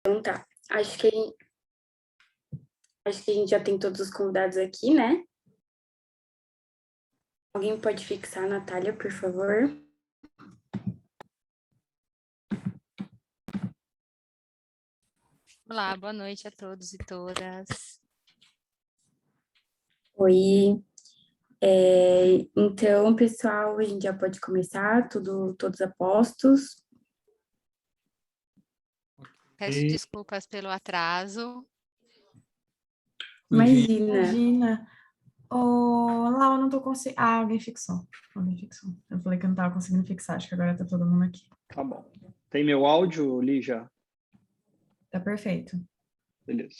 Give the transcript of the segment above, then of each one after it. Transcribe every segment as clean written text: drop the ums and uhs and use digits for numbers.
Então tá, acho que a gente já tem todos os convidados aqui, né? Alguém pode fixar a Natália, por favor? Olá, boa noite a todos e todas. Oi. Então, pessoal, a gente já pode começar, todos a postos. Peço desculpas pelo atraso. Imagina. Olá, eu não tô conseguindo. Ah, alguém fixou. Eu falei que eu não tava conseguindo fixar, acho que agora tá todo mundo aqui. Tá bom. Tem meu áudio, Lígia? Tá perfeito. Beleza.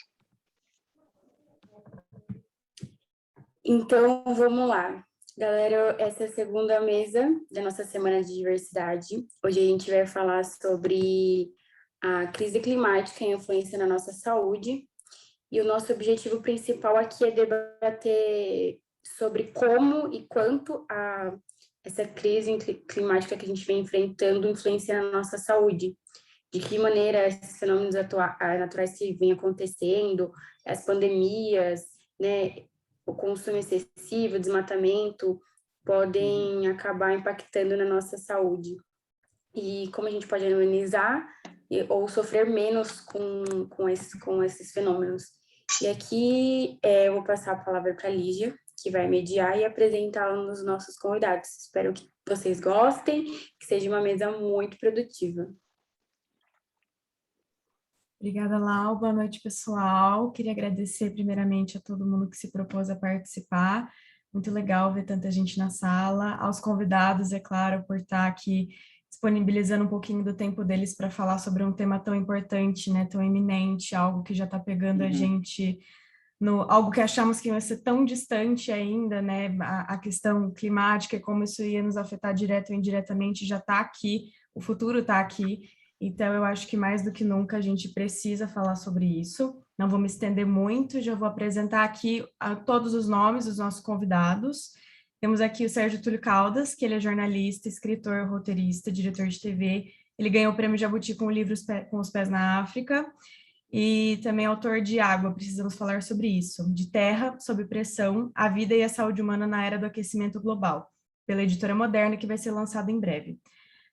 Então, vamos lá. Galera, essa é a segunda mesa da nossa Semana de Diversidade. Hoje a gente vai falar sobre a crise climática e a influência na nossa saúde. E o nosso objetivo principal aqui é debater sobre como e quanto essa crise climática que a gente vem enfrentando influencia na nossa saúde. De que maneira esses fenômenos naturais que vêm acontecendo, as pandemias, né, o consumo excessivo, o desmatamento, podem acabar impactando na nossa saúde. E como a gente pode amenizar ou sofrer menos com esses fenômenos. E aqui eu vou passar a palavra para a Lígia, que vai mediar e apresentar os nossos convidados. Espero que vocês gostem, que seja uma mesa muito produtiva. Obrigada, Lau. Boa noite, pessoal. Queria agradecer primeiramente a todo mundo que se propôs a participar. Muito legal ver tanta gente na sala. Aos convidados, é claro, por estar aqui disponibilizando um pouquinho do tempo deles para falar sobre um tema tão importante, né, tão eminente, algo que já está pegando a gente algo que achamos que ia ser tão distante ainda, né, a questão climática e como isso ia nos afetar direto ou indiretamente já está aqui, o futuro está aqui. Então, eu acho que mais do que nunca a gente precisa falar sobre isso. Não vou me estender muito, já vou apresentar aqui todos os nomes dos nossos convidados. Temos aqui o Sérgio Túlio Caldas, que ele é jornalista, escritor, roteirista, diretor de TV. Ele ganhou o Prêmio Jabuti com o livro Com os Pés na África. E também autor de Água, precisamos falar sobre isso. De Terra, sob pressão, a vida e a saúde humana na era do aquecimento global, pela editora Moderna, que vai ser lançado em breve.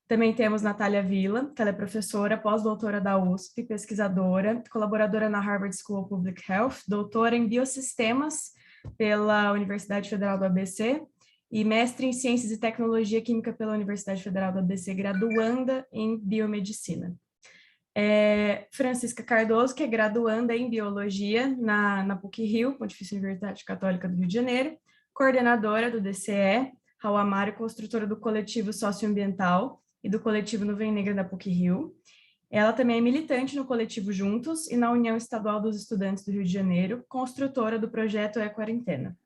Também temos Natália Villa, que ela é professora, pós-doutora da USP, pesquisadora, colaboradora na Harvard School of Public Health, doutora em Biosistemas pela Universidade Federal do ABC e mestre em Ciências e Tecnologia Química pela Universidade Federal do ABC, graduanda em Biomedicina. Francisca Cardoso, que é graduanda em Biologia na PUC-Rio, Pontifícia Universidade Católica do Rio de Janeiro, coordenadora do DCE, Raul Amaro, construtora do coletivo socioambiental e do coletivo Nuvem Negra da PUC-Rio. Ela também é militante no coletivo Juntos e na União Estadual dos Estudantes do Rio de Janeiro, construtora do projeto E-Quarentena.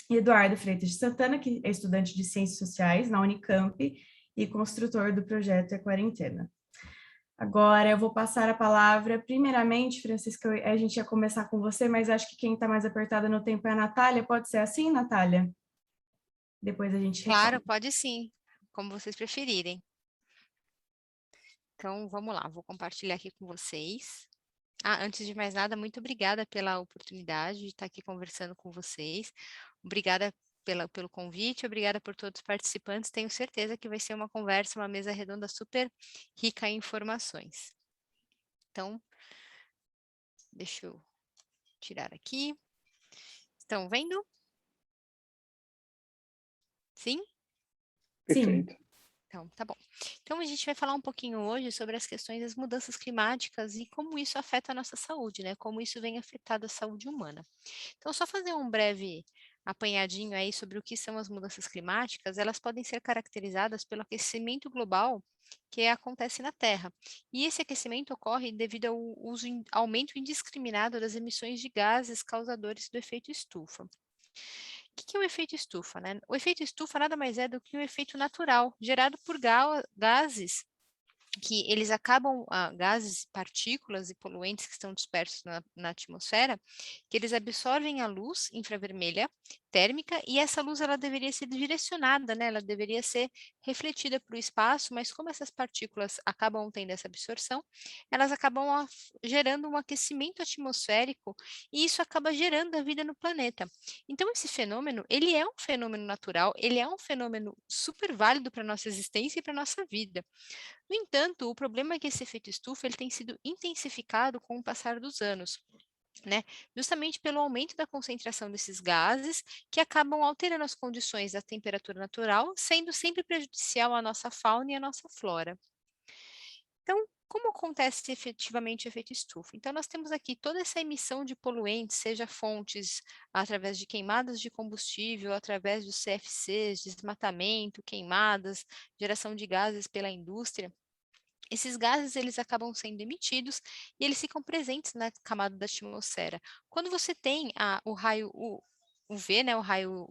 E Eduardo Freitas de Santana, que é estudante de Ciências Sociais na Unicamp e construtor do projeto E-Quarentena. Agora eu vou passar a palavra, primeiramente, Francisca, a gente ia começar com você, mas acho que quem está mais apertada no tempo é a Natália, pode ser assim, Natália? Depois a gente Claro, retorna. pode sim, como vocês preferirem. Então, vamos lá, vou compartilhar aqui com vocês. Antes de mais nada, muito obrigada pela oportunidade de estar aqui conversando com vocês. Obrigada pelo convite, obrigada por todos os participantes. Tenho certeza que vai ser uma conversa, uma mesa redonda super rica em informações. Então, deixa eu tirar aqui. Estão vendo? Sim? Perfeito. Então, tá bom. Então, a gente vai falar um pouquinho hoje sobre as questões das mudanças climáticas e como isso afeta a nossa saúde, né? Como isso vem afetando a saúde humana. Então, só fazer um breve apanhadinho aí sobre o que são as mudanças climáticas, elas podem ser caracterizadas pelo aquecimento global que acontece na Terra. E esse aquecimento ocorre devido ao aumento indiscriminado das emissões de gases causadores do efeito estufa. O que é o efeito estufa, né? O efeito estufa nada mais é do que um efeito natural gerado por gases que eles acabam, gases, partículas e poluentes que estão dispersos na atmosfera, que eles absorvem a luz infravermelha térmica e essa luz ela deveria ser direcionada, né? Ela deveria ser refletida para o espaço, mas como essas partículas acabam tendo essa absorção, elas acabam gerando um aquecimento atmosférico e isso acaba gerando a vida no planeta. Então, esse fenômeno, ele é um fenômeno natural, ele é um fenômeno super válido para a nossa existência e para a nossa vida. No entanto, o problema é que esse efeito estufa ele tem sido intensificado com o passar dos anos, né? Justamente pelo aumento da concentração desses gases que acabam alterando as condições da temperatura natural, sendo sempre prejudicial à nossa fauna e à nossa flora. Então, como acontece efetivamente o efeito estufa? Então, nós temos aqui toda essa emissão de poluentes, seja fontes através de queimadas de combustível, através dos CFCs, desmatamento, queimadas, geração de gases pela indústria. Esses gases, eles acabam sendo emitidos e eles ficam presentes na camada da atmosfera. Quando você tem o raio UV, né, o raio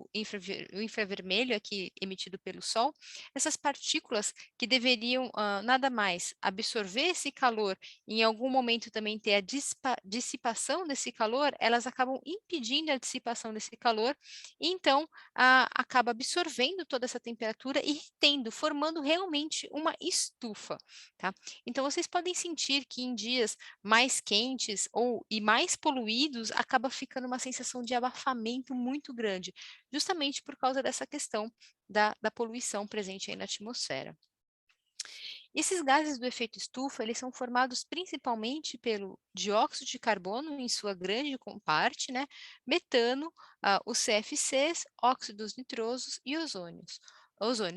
o infravermelho aqui emitido pelo Sol, essas partículas que deveriam nada mais absorver esse calor e em algum momento também ter a dissipação desse calor, elas acabam impedindo a dissipação desse calor e então acaba absorvendo toda essa temperatura e retendo, formando realmente uma estufa. Tá? Então, vocês podem sentir que em dias mais quentes e mais poluídos, acaba ficando uma sensação de abafamento muito grande, justamente por causa dessa questão da poluição presente aí na atmosfera. Esses gases do efeito estufa, eles são formados principalmente pelo dióxido de carbono, em sua grande parte, né? Metano, os CFCs, óxidos nitrosos e ozônio.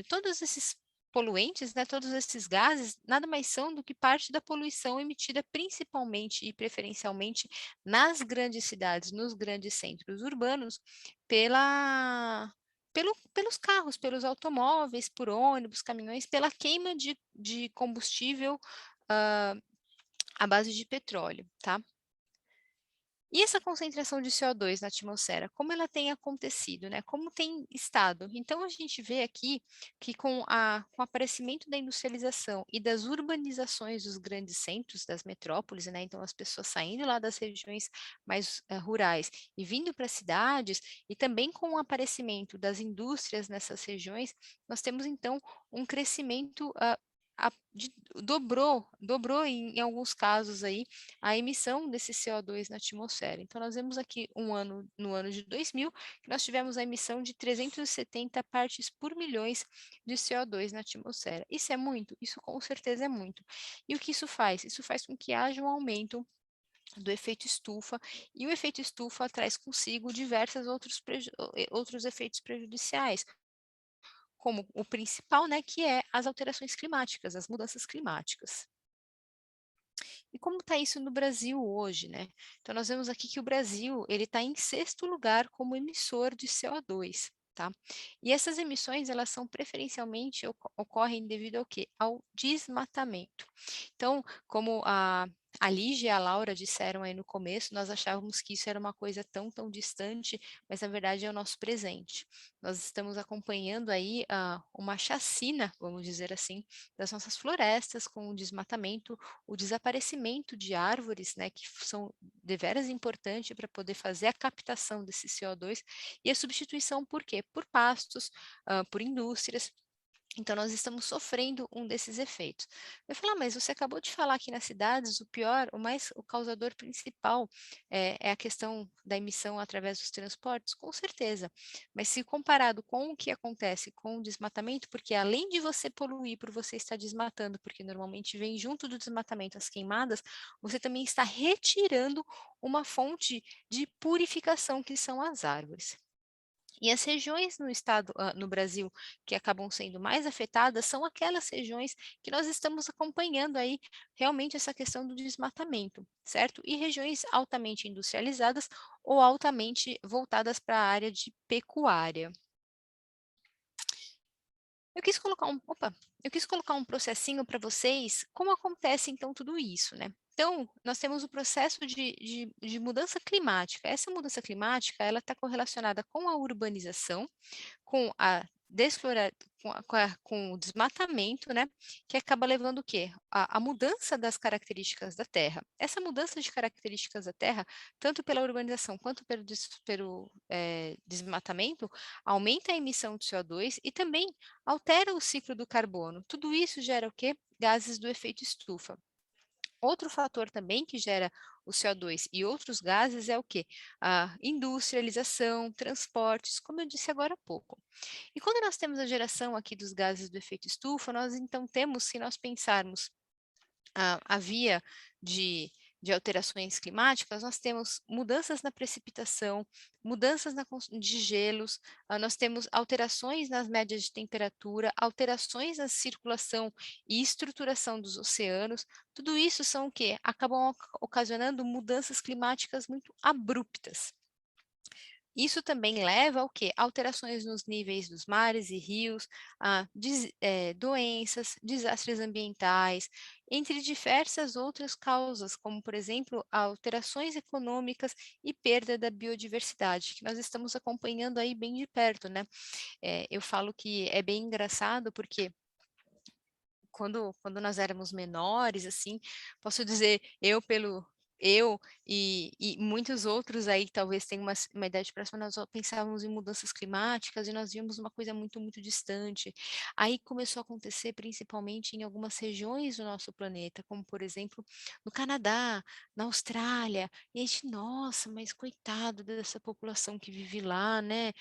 Todos esses poluentes, né, todos esses gases, nada mais são do que parte da poluição emitida principalmente e preferencialmente nas grandes cidades, nos grandes centros urbanos, pelos carros, pelos automóveis, por ônibus, caminhões, pela queima de combustível à base de petróleo, tá? E essa concentração de CO2 na atmosfera, como ela tem acontecido, né? Como tem estado? Então, a gente vê aqui que com o aparecimento da industrialização e das urbanizações dos grandes centros, das metrópoles, né? Então, as pessoas saindo lá das regiões mais rurais e vindo para as cidades, e também com o aparecimento das indústrias nessas regiões, nós temos, então, um crescimento dobrou em alguns casos aí a emissão desse CO2 na atmosfera. Então, nós vemos aqui no ano de 2000, que nós tivemos a emissão de 370 partes por milhões de CO2 na atmosfera. Isso é muito? Isso com certeza é muito. E o que isso faz? Isso faz com que haja um aumento do efeito estufa, e o efeito estufa traz consigo diversos outros efeitos prejudiciais, como o principal, né, que é as alterações climáticas, as mudanças climáticas. E como está isso no Brasil hoje, né? Então, nós vemos aqui que o Brasil ele está em 6º lugar como emissor de CO2. Tá? E essas emissões, elas são preferencialmente, ocorrem devido ao quê? Ao desmatamento. Então, como a Lígia e a Laura disseram aí no começo, nós achávamos que isso era uma coisa tão distante, mas na verdade é o nosso presente. Nós estamos acompanhando aí uma chacina, vamos dizer assim, das nossas florestas com o desmatamento, o desaparecimento de árvores, né, que são deveras importantes para poder fazer a captação desse CO2 e a substituição por quê? Por pastos, por indústrias. Então, nós estamos sofrendo um desses efeitos. Eu falo, mas você acabou de falar que nas cidades o causador principal é a questão da emissão através dos transportes? Com certeza. Mas se comparado com o que acontece com o desmatamento, porque além de você poluir por você estar desmatando, porque normalmente vem junto do desmatamento as queimadas, você também está retirando uma fonte de purificação que são as árvores. E as regiões no Brasil, que acabam sendo mais afetadas, são aquelas regiões que nós estamos acompanhando aí realmente essa questão do desmatamento, certo? E regiões altamente industrializadas ou altamente voltadas para a área de pecuária. Eu quis colocar um processinho para vocês, como acontece então tudo isso, né? Então, nós temos o processo de mudança climática. Essa mudança climática, ela está correlacionada com a urbanização, com a com o desmatamento, né, que acaba levando o quê? A mudança das características da terra. Essa mudança de características da terra, tanto pela urbanização quanto pelo desmatamento, aumenta a emissão de CO2 e também altera o ciclo do carbono. Tudo isso gera o quê? Gases do efeito estufa. Outro fator também que gera o CO2 e outros gases é o quê? A industrialização, transportes, como eu disse agora há pouco. E quando nós temos a geração aqui dos gases do efeito estufa, nós então temos, se nós pensarmos a via de alterações climáticas, nós temos mudanças na precipitação, mudanças de gelos, nós temos alterações nas médias de temperatura, alterações na circulação e estruturação dos oceanos. Tudo isso são o quê? Acabam ocasionando mudanças climáticas muito abruptas. Isso também leva ao quê? Alterações nos níveis dos mares e rios, doenças, desastres ambientais, entre diversas outras causas, como, por exemplo, alterações econômicas e perda da biodiversidade, que nós estamos acompanhando aí bem de perto, né? Eu falo que é bem engraçado porque quando nós éramos menores, assim, posso dizer, eu e muitos outros aí que talvez tenham uma idade próxima, nós pensávamos em mudanças climáticas e nós víamos uma coisa muito, muito distante. Aí começou a acontecer principalmente em algumas regiões do nosso planeta, como por exemplo no Canadá, na Austrália, e a gente, nossa, mas coitado dessa população que vive lá, né?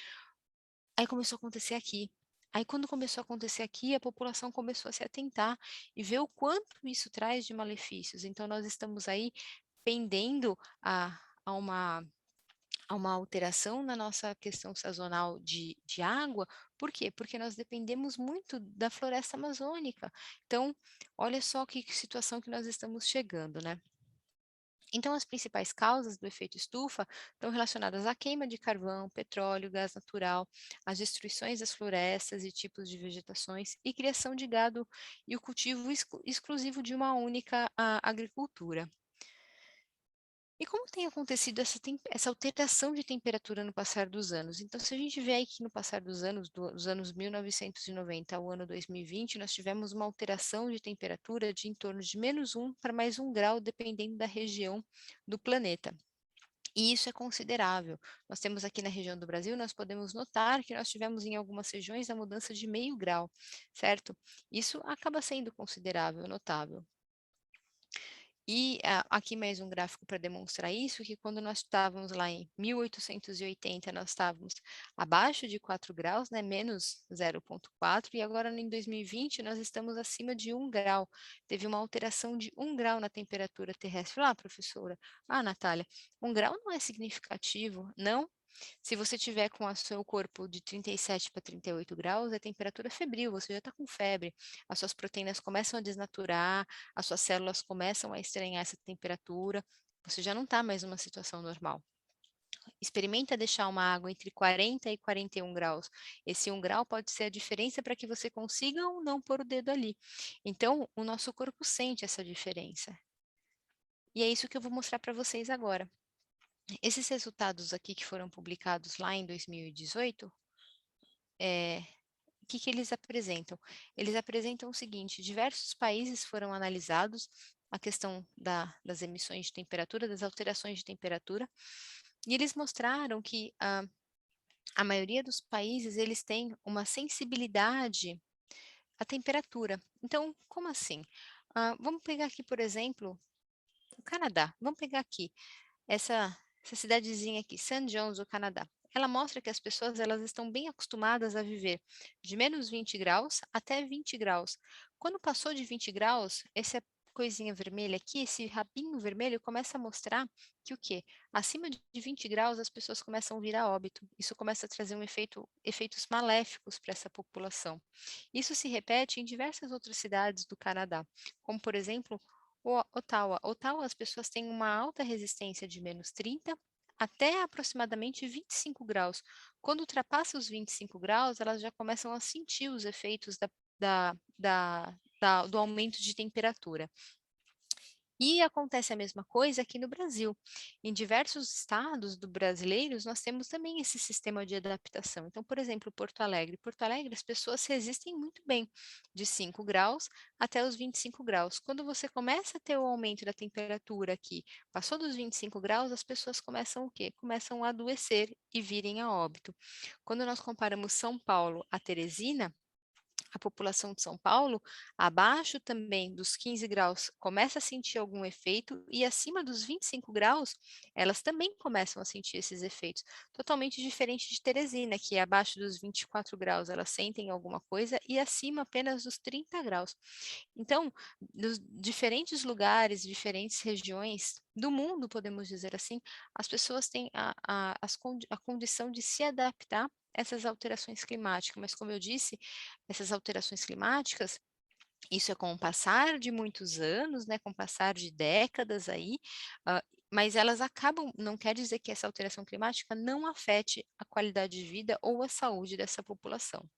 Aí começou a acontecer aqui. Aí quando começou a acontecer aqui, a população começou a se atentar e ver o quanto isso traz de malefícios. Então nós estamos aí pendendo a uma alteração na nossa questão sazonal de água. Por quê? Porque nós dependemos muito da floresta amazônica. Então, olha só que situação que nós estamos chegando, né? Então, as principais causas do efeito estufa estão relacionadas à queima de carvão, petróleo, gás natural, às destruições das florestas e tipos de vegetações e criação de gado e o cultivo exclusivo de uma única agricultura. E como tem acontecido essa alteração de temperatura no passar dos anos? Então, se a gente vê aí que no passar dos anos 1990 ao ano 2020, nós tivemos uma alteração de temperatura de em torno de -1 para +1 grau, dependendo da região do planeta. E isso é considerável. Nós temos aqui na região do Brasil, nós podemos notar que nós tivemos em algumas regiões a mudança de meio grau, certo? Isso acaba sendo considerável, notável. E aqui mais um gráfico para demonstrar isso, que quando nós estávamos lá em 1880, nós estávamos abaixo de 4 graus, né, menos 0,4, e agora em 2020 nós estamos acima de 1 grau. Teve uma alteração de 1 grau na temperatura terrestre. Professora, Natália, 1 grau não é significativo, não? Se você tiver com o seu corpo de 37 para 38 graus, é temperatura febril, você já está com febre, as suas proteínas começam a desnaturar, as suas células começam a estranhar essa temperatura, você já não está mais numa situação normal. Experimenta deixar uma água entre 40 e 41 graus. Esse 1 grau pode ser a diferença para que você consiga ou não pôr o dedo ali. Então, o nosso corpo sente essa diferença. E é isso que eu vou mostrar para vocês agora. Esses resultados aqui que foram publicados lá em 2018, o que eles apresentam? Eles apresentam o seguinte: diversos países foram analisados, a questão das emissões de temperatura, das alterações de temperatura, e eles mostraram que a maioria dos países eles têm uma sensibilidade à temperatura. Então, como assim? Vamos pegar aqui, por exemplo, o Canadá. Vamos pegar aqui essa cidadezinha aqui, St. John's, do Canadá. Ela mostra que as pessoas elas estão bem acostumadas a viver de -20 graus até 20 graus. Quando passou de 20 graus, essa coisinha vermelha aqui, esse rabinho vermelho começa a mostrar que o quê? Acima de 20 graus as pessoas começam a vir a óbito. Isso começa a trazer efeitos maléficos para essa população. Isso se repete em diversas outras cidades do Canadá, como por exemplo Ottawa. Ottawa, as pessoas têm uma alta resistência de -30 até aproximadamente 25 graus. Quando ultrapassa os 25 graus, elas já começam a sentir os efeitos do aumento de temperatura. E acontece a mesma coisa aqui no Brasil. Em diversos estados do brasileiros, nós temos também esse sistema de adaptação. Então, por exemplo, Porto Alegre. Porto Alegre, as pessoas resistem muito bem de 5 graus até os 25 graus. Quando você começa a ter o aumento da temperatura aqui, passou dos 25 graus, as pessoas começam o quê? Começam a adoecer e virem a óbito. Quando nós comparamos São Paulo a Teresina, a população de São Paulo, abaixo também dos 15 graus, começa a sentir algum efeito, e acima dos 25 graus, elas também começam a sentir esses efeitos. Totalmente diferente de Teresina, que abaixo dos 24 graus elas sentem alguma coisa, e acima apenas dos 30 graus. Então, nos diferentes lugares, diferentes regiões do mundo, podemos dizer assim, as pessoas têm a condição de se adaptar a essas alterações climáticas, mas como eu disse, essas alterações climáticas, isso é com o passar de muitos anos, né, com o passar de décadas aí, mas elas acabam, não quer dizer que essa alteração climática não afete a qualidade de vida ou a saúde dessa população.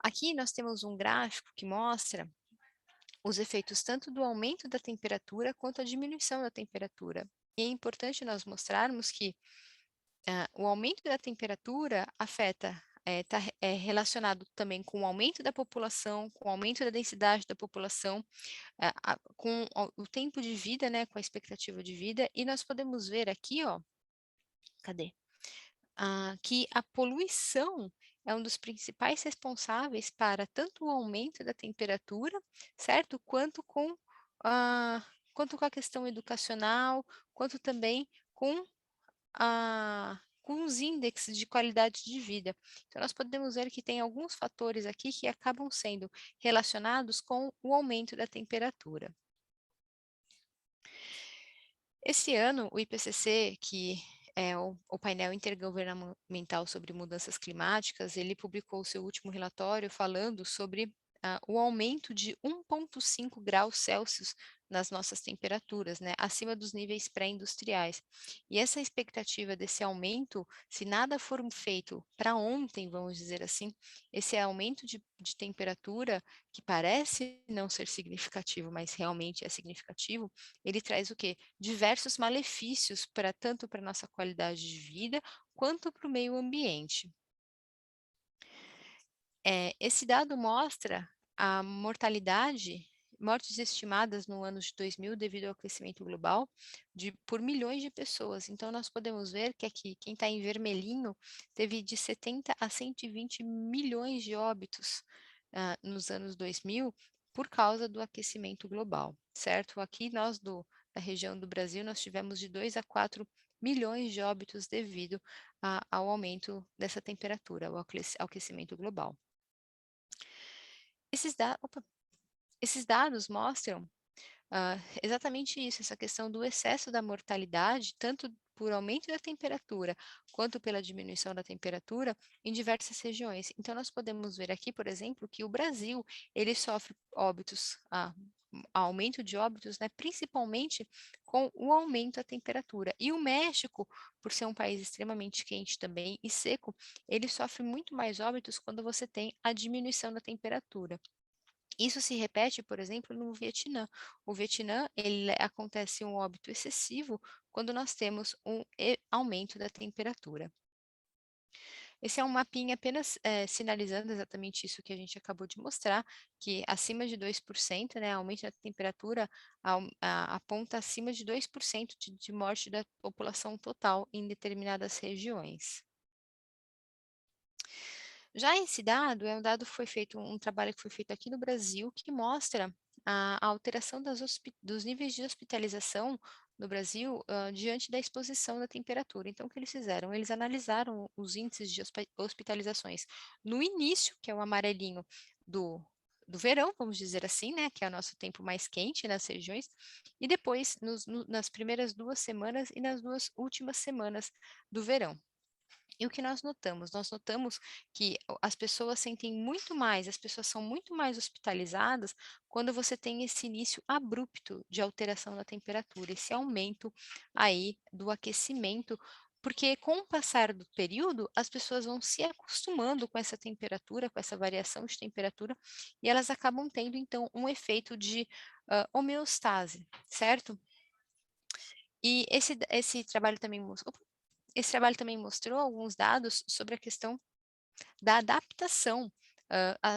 Aqui nós temos um gráfico que mostra os efeitos tanto do aumento da temperatura quanto a diminuição da temperatura. E é importante nós mostrarmos que o aumento da temperatura afeta, está relacionado também com o aumento da população, com o aumento da densidade da população, com o tempo de vida, né, com a expectativa de vida, e nós podemos ver aqui, ó, cadê? Que a poluição é um dos principais responsáveis para tanto o aumento da temperatura, certo? Quanto com a questão educacional, quanto também com com os índices de qualidade de vida. Então, nós podemos ver que tem alguns fatores aqui que acabam sendo relacionados com o aumento da temperatura. Esse ano, o IPCC, que é o painel intergovernamental sobre mudanças climáticas, ele publicou o seu último relatório falando sobre o aumento de 1,5 graus Celsius nas nossas temperaturas, né, acima dos níveis pré-industriais. E essa expectativa desse aumento, se nada for feito para ontem, vamos dizer assim, esse aumento de temperatura, que parece não ser significativo, mas realmente é significativo, ele traz o quê? Diversos malefícios para tanto para a nossa qualidade de vida, quanto para o meio ambiente. Esse dado mostra a mortes estimadas no ano de 2000 devido ao aquecimento global por milhões de pessoas. Então, nós podemos ver que aqui, quem está em vermelhinho, teve de 70 a 120 milhões de óbitos nos anos 2000 por causa do aquecimento global, certo? Aqui da região do Brasil, nós tivemos de 2 a 4 milhões de óbitos devido ao aumento dessa temperatura, ao aquecimento global. Esses dados mostram exatamente isso, essa questão do excesso da mortalidade, tanto por aumento da temperatura, quanto pela diminuição da temperatura em diversas regiões. Então, nós podemos ver aqui, por exemplo, que o Brasil, ele sofre óbitos, aumento de óbitos, né, principalmente com o aumento da temperatura. E o México, por ser um país extremamente quente também e seco, ele sofre muito mais óbitos quando você tem a diminuição da temperatura. Isso se repete, por exemplo, no Vietnã. O Vietnã, acontece um óbito excessivo quando nós temos um aumento da temperatura. Esse é um mapinha apenas sinalizando exatamente isso que a gente acabou de mostrar, que acima de 2%, né, aumento da temperatura aponta acima de 2% de morte da população total em determinadas regiões. Já esse dado é um dado que foi feito, um trabalho que foi feito aqui no Brasil, que mostra a alteração dos níveis de hospitalização no Brasil diante da exposição da temperatura. Então, o que eles fizeram? Eles analisaram os índices de hospitalizações no início, que é o amarelinho do verão, vamos dizer assim, né, que é o nosso tempo mais quente nas regiões, e depois nas primeiras 2 semanas e nas 2 últimas semanas do verão. E o que nós notamos? Nós notamos que as pessoas sentem muito mais, as pessoas são muito mais hospitalizadas quando você tem esse início abrupto de alteração da temperatura, esse aumento aí do aquecimento porque com o passar do período, as pessoas vão se acostumando com essa temperatura, com essa variação de temperatura, e elas acabam tendo, então, um efeito de homeostase, certo? E esse trabalho também mostrou alguns dados sobre a questão da adaptação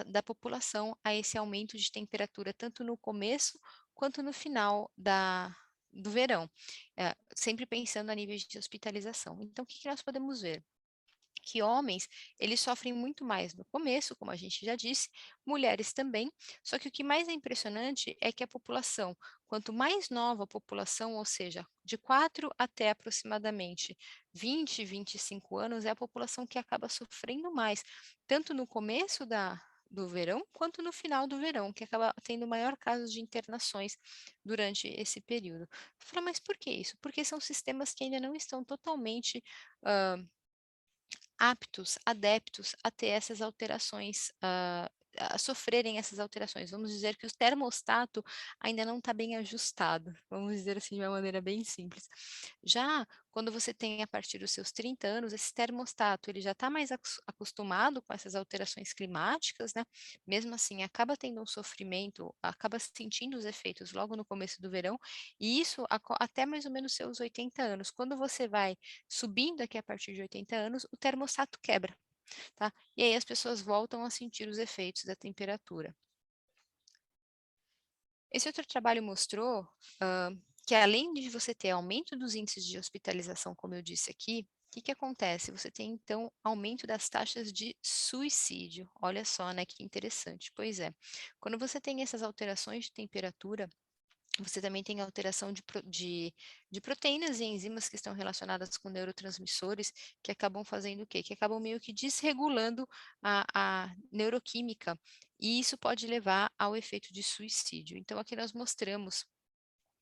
da população a esse aumento de temperatura, tanto no começo quanto no final do verão, sempre pensando a níveis de hospitalização. Então, o que nós podemos ver? Que homens, eles sofrem muito mais no começo, como a gente já disse, mulheres também, só que o que mais é impressionante é que a população, quanto mais nova a população, ou seja, de 4 até aproximadamente 20, 25 anos, é a população que acaba sofrendo mais, tanto no começo do verão, quanto no final do verão, que acaba tendo maior caso de internações durante esse período. Fala, mas por que isso? Porque são sistemas que ainda não estão totalmente aptos, adeptos a ter essas alterações, a sofrerem essas alterações. Vamos dizer que o termostato ainda não está bem ajustado, vamos dizer assim de uma maneira bem simples. Já quando você tem a partir dos seus 30 anos, esse termostato ele já está mais acostumado com essas alterações climáticas, né? Mesmo assim, acaba tendo um sofrimento, acaba sentindo os efeitos logo no começo do verão, e isso até mais ou menos seus 80 anos. Quando você vai subindo aqui a partir de 80 anos, o termostato quebra, tá? E aí as pessoas voltam a sentir os efeitos da temperatura. Esse outro trabalho mostrou que além de você ter aumento dos índices de hospitalização, como eu disse aqui, o que acontece? Você tem, então, aumento das taxas de suicídio. Olha só, né, que interessante. Pois é, quando você tem essas alterações de temperatura, você também tem alteração de proteínas e enzimas que estão relacionadas com neurotransmissores, que acabam fazendo o quê? Que acabam meio que desregulando a neuroquímica, e isso pode levar ao efeito de suicídio. Então, aqui nós mostramos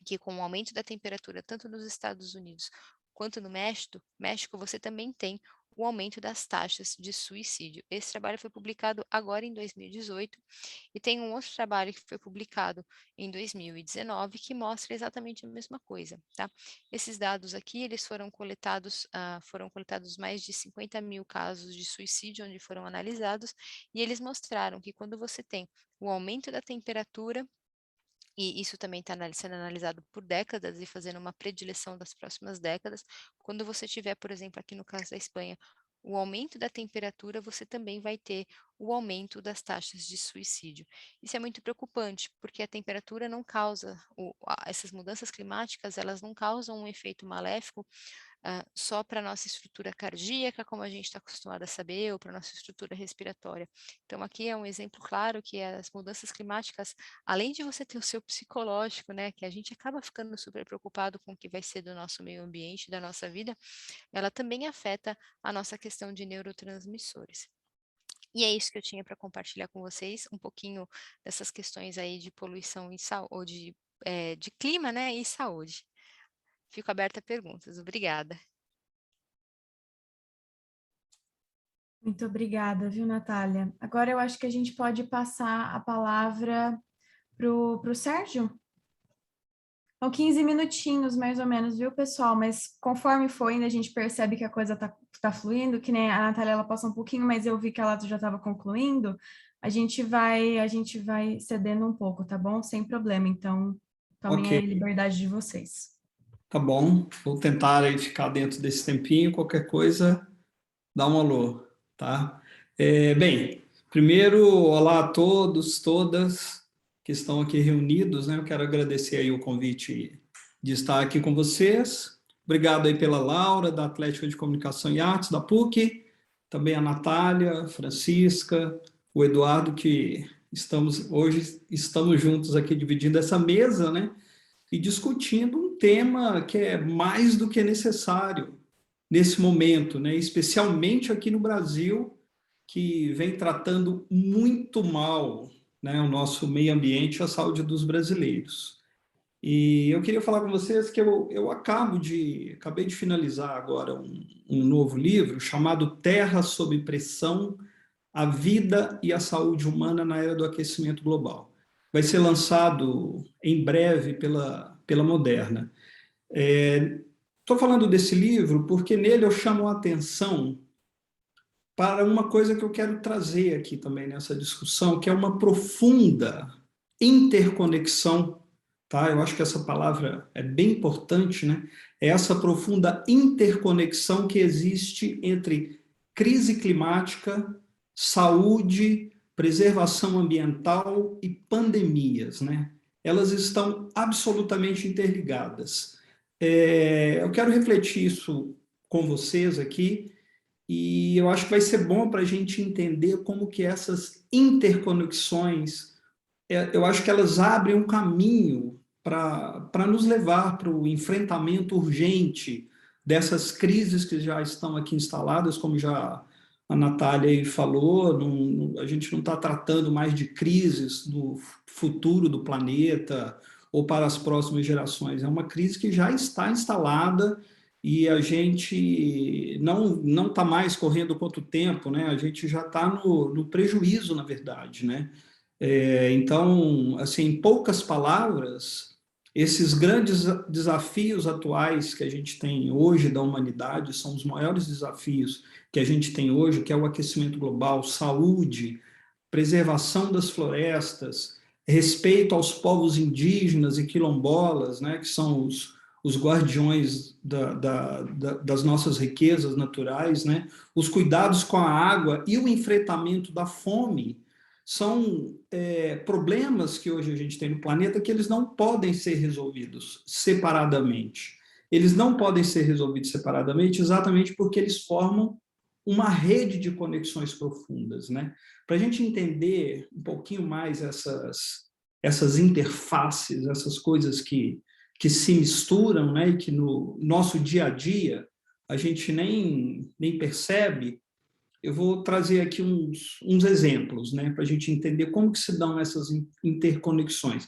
que com o aumento da temperatura, tanto nos Estados Unidos quanto no México, você também tem o aumento das taxas de suicídio. Esse trabalho foi publicado agora em 2018 e tem um outro trabalho que foi publicado em 2019 que mostra exatamente a mesma coisa, tá? Esses dados aqui, eles foram coletados mais de 50 mil casos de suicídio onde foram analisados, e eles mostraram que quando você tem o aumento da temperatura, e isso também está sendo analisado por décadas e fazendo uma predileção das próximas décadas. Quando você tiver, por exemplo, aqui no caso da Espanha, o aumento da temperatura, você também vai ter o aumento das taxas de suicídio. Isso é muito preocupante, porque a temperatura não causa, essas mudanças climáticas, elas não causam um efeito maléfico só para a nossa estrutura cardíaca, como a gente está acostumado a saber, ou para a nossa estrutura respiratória. Então, aqui é um exemplo claro que as mudanças climáticas, além de você ter o seu psicológico, né, que a gente acaba ficando super preocupado com o que vai ser do nosso meio ambiente, da nossa vida, ela também afeta a nossa questão de neurotransmissores. E é isso que eu tinha para compartilhar com vocês, um pouquinho dessas questões aí de poluição e saúde, de clima, né, e saúde. Fico aberta a perguntas. Obrigada. Muito obrigada, viu, Natália? Agora eu acho que a gente pode passar a palavra para o Sérgio. São 15 minutinhos, mais ou menos, viu, pessoal? Mas conforme for indo, a gente percebe que a coisa tá fluindo, que nem a Natália, ela passou um pouquinho, mas eu vi que ela já estava concluindo. A gente vai cedendo um pouco, tá bom? Sem problema. Então, tomem Ok, a liberdade de vocês. tá bom. Vou tentar aí ficar dentro desse tempinho. Qualquer coisa, dá um alô, tá? Bem, primeiro, olá a todos, todas que estão aqui reunidos, né? Eu quero agradecer aí o convite de estar aqui com vocês. Obrigado aí pela Laura, da Atlética de Comunicação e Artes, da PUC, também a Natália, a Francisca, o Eduardo, que hoje estamos juntos aqui dividindo essa mesa, né? E discutindo um tema que é mais do que necessário nesse momento, né? Especialmente aqui no Brasil, que vem tratando muito mal, né, o nosso meio ambiente e a saúde dos brasileiros. E eu queria falar com vocês que eu acabei de finalizar agora um novo livro chamado Terra sob Pressão, a Vida e a Saúde Humana na Era do Aquecimento Global. Vai ser lançado em breve pela Moderna. Estou falando desse livro porque nele eu chamo a atenção para uma coisa que eu quero trazer aqui também nessa discussão, que é uma profunda interconexão, tá? Eu acho que essa palavra é bem importante, né? É essa profunda interconexão que existe entre crise climática, saúde, preservação ambiental e pandemias, né? Elas estão absolutamente interligadas. Eu quero refletir isso com vocês aqui, e eu acho que vai ser bom para a gente entender como que essas interconexões, eu acho que elas abrem um caminho para nos levar para o enfrentamento urgente dessas crises que já estão aqui instaladas, como já a Natália aí falou, a gente não está tratando mais de crises do futuro do planeta ou para as próximas gerações, é uma crise que já está instalada e a gente não está mais correndo quanto tempo, né? A gente já está no prejuízo, na verdade, né? Então, assim, em poucas palavras, esses grandes desafios atuais que a gente tem hoje da humanidade são os maiores desafios que a gente tem hoje, que é o aquecimento global, saúde, preservação das florestas, respeito aos povos indígenas e quilombolas, né, que são os guardiões das nossas riquezas naturais, né, os cuidados com a água e o enfrentamento da fome, são problemas que hoje a gente tem no planeta que eles não podem ser resolvidos separadamente. Eles não podem ser resolvidos separadamente exatamente porque eles formam uma rede de conexões profundas, né? Para a gente entender um pouquinho mais essas interfaces, essas coisas que se misturam, né? E que no nosso dia a dia a gente nem percebe, eu vou trazer aqui uns exemplos, né? Para a gente entender como que se dão essas interconexões.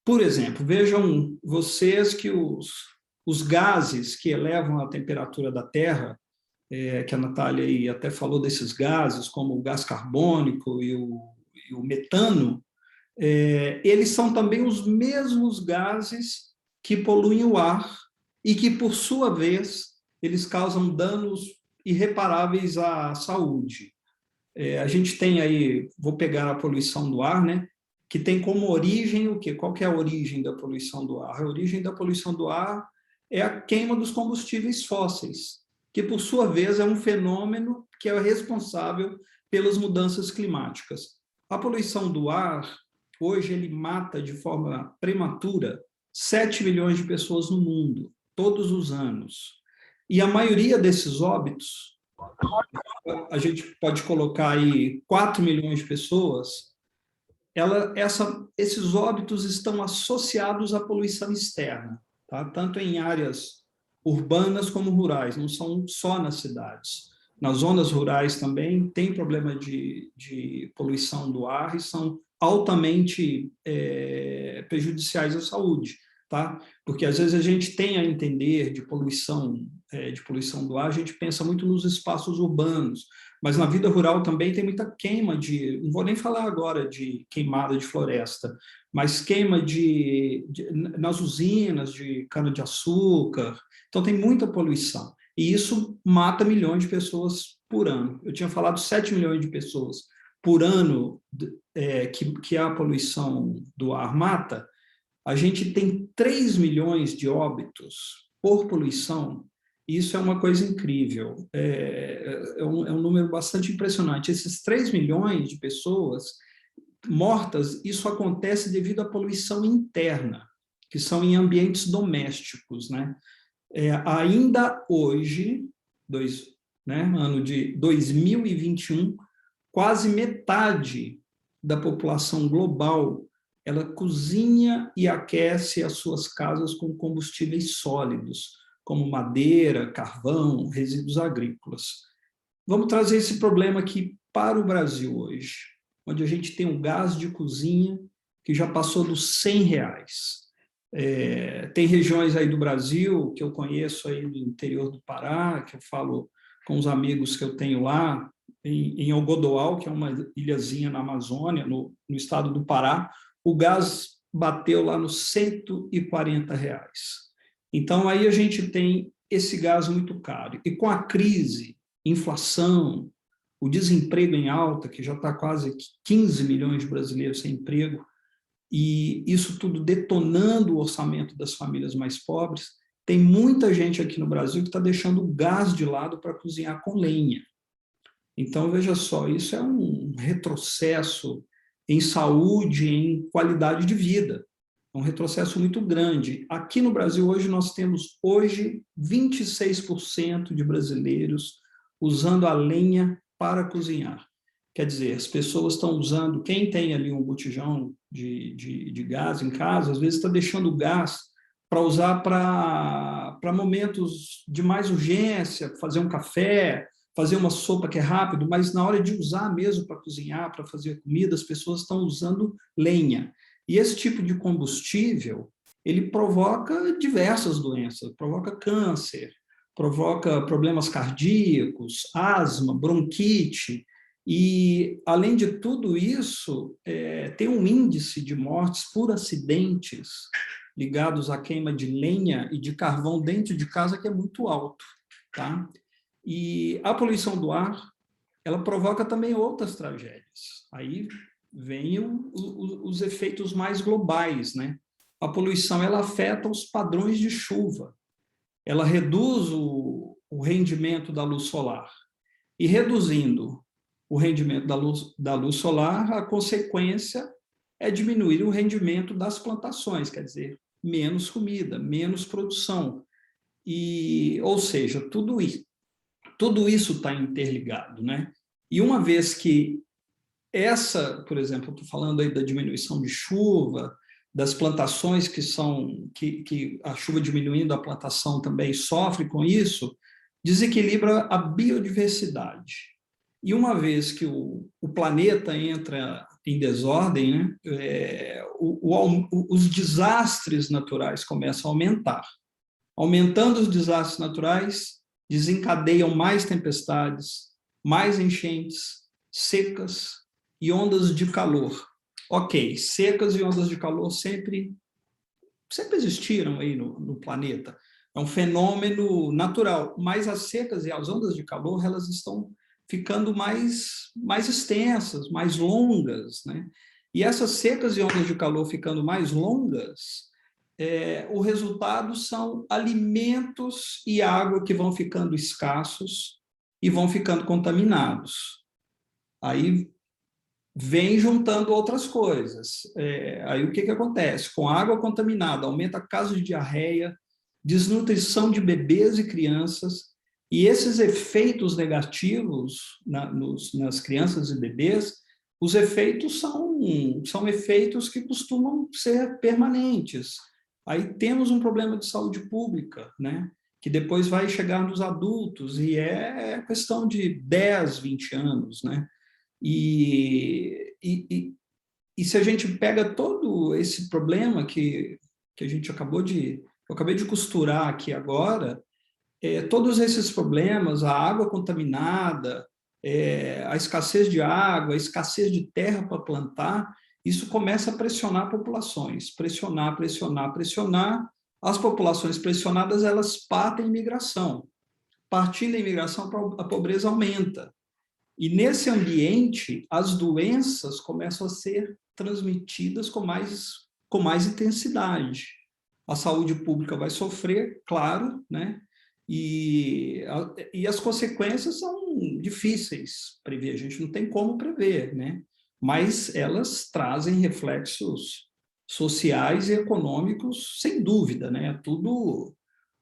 Por exemplo, vejam vocês que os gases que elevam a temperatura da Terra, que a Natália aí até falou desses gases, como o gás carbônico e o metano, eles são também os mesmos gases que poluem o ar e que, por sua vez, eles causam danos irreparáveis à saúde. A gente tem aí, vou pegar a poluição do ar, né? Que tem como origem o quê? Qual que é a origem da poluição do ar? A origem da poluição do ar é a queima dos combustíveis fósseis, que, por sua vez, é um fenômeno que é responsável pelas mudanças climáticas. A poluição do ar, hoje, ele mata de forma prematura 7 milhões de pessoas no mundo, todos os anos. E a maioria desses óbitos, a gente pode colocar aí 4 milhões de pessoas, esses óbitos estão associados à poluição externa, tá? Tanto em áreas urbanas como rurais, não são só nas cidades. Nas zonas rurais também tem problema de poluição do ar e são altamente prejudiciais à saúde, tá? Porque às vezes a gente tem a entender de poluição do ar, a gente pensa muito nos espaços urbanos, mas na vida rural também tem muita queima não vou nem falar agora de queimada de floresta, mas queima nas usinas de cana-de-açúcar, então tem muita poluição, e isso mata milhões de pessoas por ano. Eu tinha falado 7 milhões de pessoas por ano que a poluição do ar mata, a gente tem 3 milhões de óbitos por poluição. Isso é uma coisa incrível, é um número bastante impressionante. Esses 3 milhões de pessoas mortas, isso acontece devido à poluição interna, que são em ambientes domésticos, né? Ainda hoje, ano de 2021, quase metade da população global ela cozinha e aquece as suas casas com combustíveis sólidos, como madeira, carvão, resíduos agrícolas. Vamos trazer esse problema aqui para o Brasil hoje, onde a gente tem um gás de cozinha que já passou dos R$100. Tem regiões aí do Brasil que eu conheço aí no interior do Pará, que eu falo com os amigos que eu tenho lá, em Algodoal, que é uma ilhazinha na Amazônia, no estado do Pará, o gás bateu lá nos R$140. Então, aí a gente tem esse gás muito caro. E com a crise, inflação, o desemprego em alta, que já está quase 15 milhões de brasileiros sem emprego, e isso tudo detonando o orçamento das famílias mais pobres, tem muita gente aqui no Brasil que está deixando o gás de lado para cozinhar com lenha. Então, veja só, isso é um retrocesso em saúde, em qualidade de vida. É um retrocesso muito grande. Aqui no Brasil, hoje, nós temos 26% de brasileiros usando a lenha para cozinhar. Quer dizer, as pessoas estão usando, quem tem ali um botijão de gás em casa, às vezes está deixando o gás para usar para momentos de mais urgência, fazer um café, fazer uma sopa que é rápido, mas na hora de usar mesmo para cozinhar, para fazer comida, as pessoas estão usando lenha. E esse tipo de combustível, ele provoca diversas doenças, provoca câncer, provoca problemas cardíacos, asma, bronquite, e, além de tudo isso, tem um índice de mortes por acidentes ligados à queima de lenha e de carvão dentro de casa que é muito alto, tá? E a poluição do ar, ela provoca também outras tragédias. Aí vêm os efeitos mais globais, né? A poluição, ela afeta os padrões de chuva, ela reduz o rendimento da luz solar. E reduzindo o rendimento da luz solar, a consequência é diminuir o rendimento das plantações, quer dizer, menos comida, menos produção. Ou seja, tudo isso está interligado, né? E uma vez que por exemplo, eu estou falando aí da diminuição de chuva, das plantações que a chuva diminuindo, a plantação também sofre com isso, desequilibra a biodiversidade. E uma vez que o planeta entra em desordem, né, os desastres naturais começam a aumentar. Aumentando os desastres naturais, desencadeiam mais tempestades, mais enchentes, secas e ondas de calor. Ok, secas e ondas de calor sempre existiram aí no planeta. É um fenômeno natural, mas as secas e as ondas de calor, elas estão ficando mais extensas, mais longas, né? E essas secas e ondas de calor ficando mais longas, o resultado são alimentos e água que vão ficando escassos e vão ficando contaminados. Aí vem juntando outras coisas. Aí o que acontece? Com água contaminada, aumenta casos de diarreia, desnutrição de bebês e crianças, e esses efeitos negativos nas crianças e bebês, os efeitos são efeitos que costumam ser permanentes. Aí temos um problema de saúde pública, né? Que depois vai chegar nos adultos, e é questão de 10, 20 anos, né? E se a gente pega todo esse problema que a gente eu acabei de costurar aqui agora, todos esses problemas, a água contaminada, a escassez de água, a escassez de terra para plantar, isso começa a pressionar populações, pressionar. As populações pressionadas, elas partem em migração. Partindo em migração, a pobreza aumenta. E nesse ambiente, as doenças começam a ser transmitidas com mais intensidade. A saúde pública vai sofrer, claro, né? E as consequências são difíceis prever, a gente não tem como prever, né? Mas elas trazem reflexos sociais e econômicos, sem dúvida, né? É tudo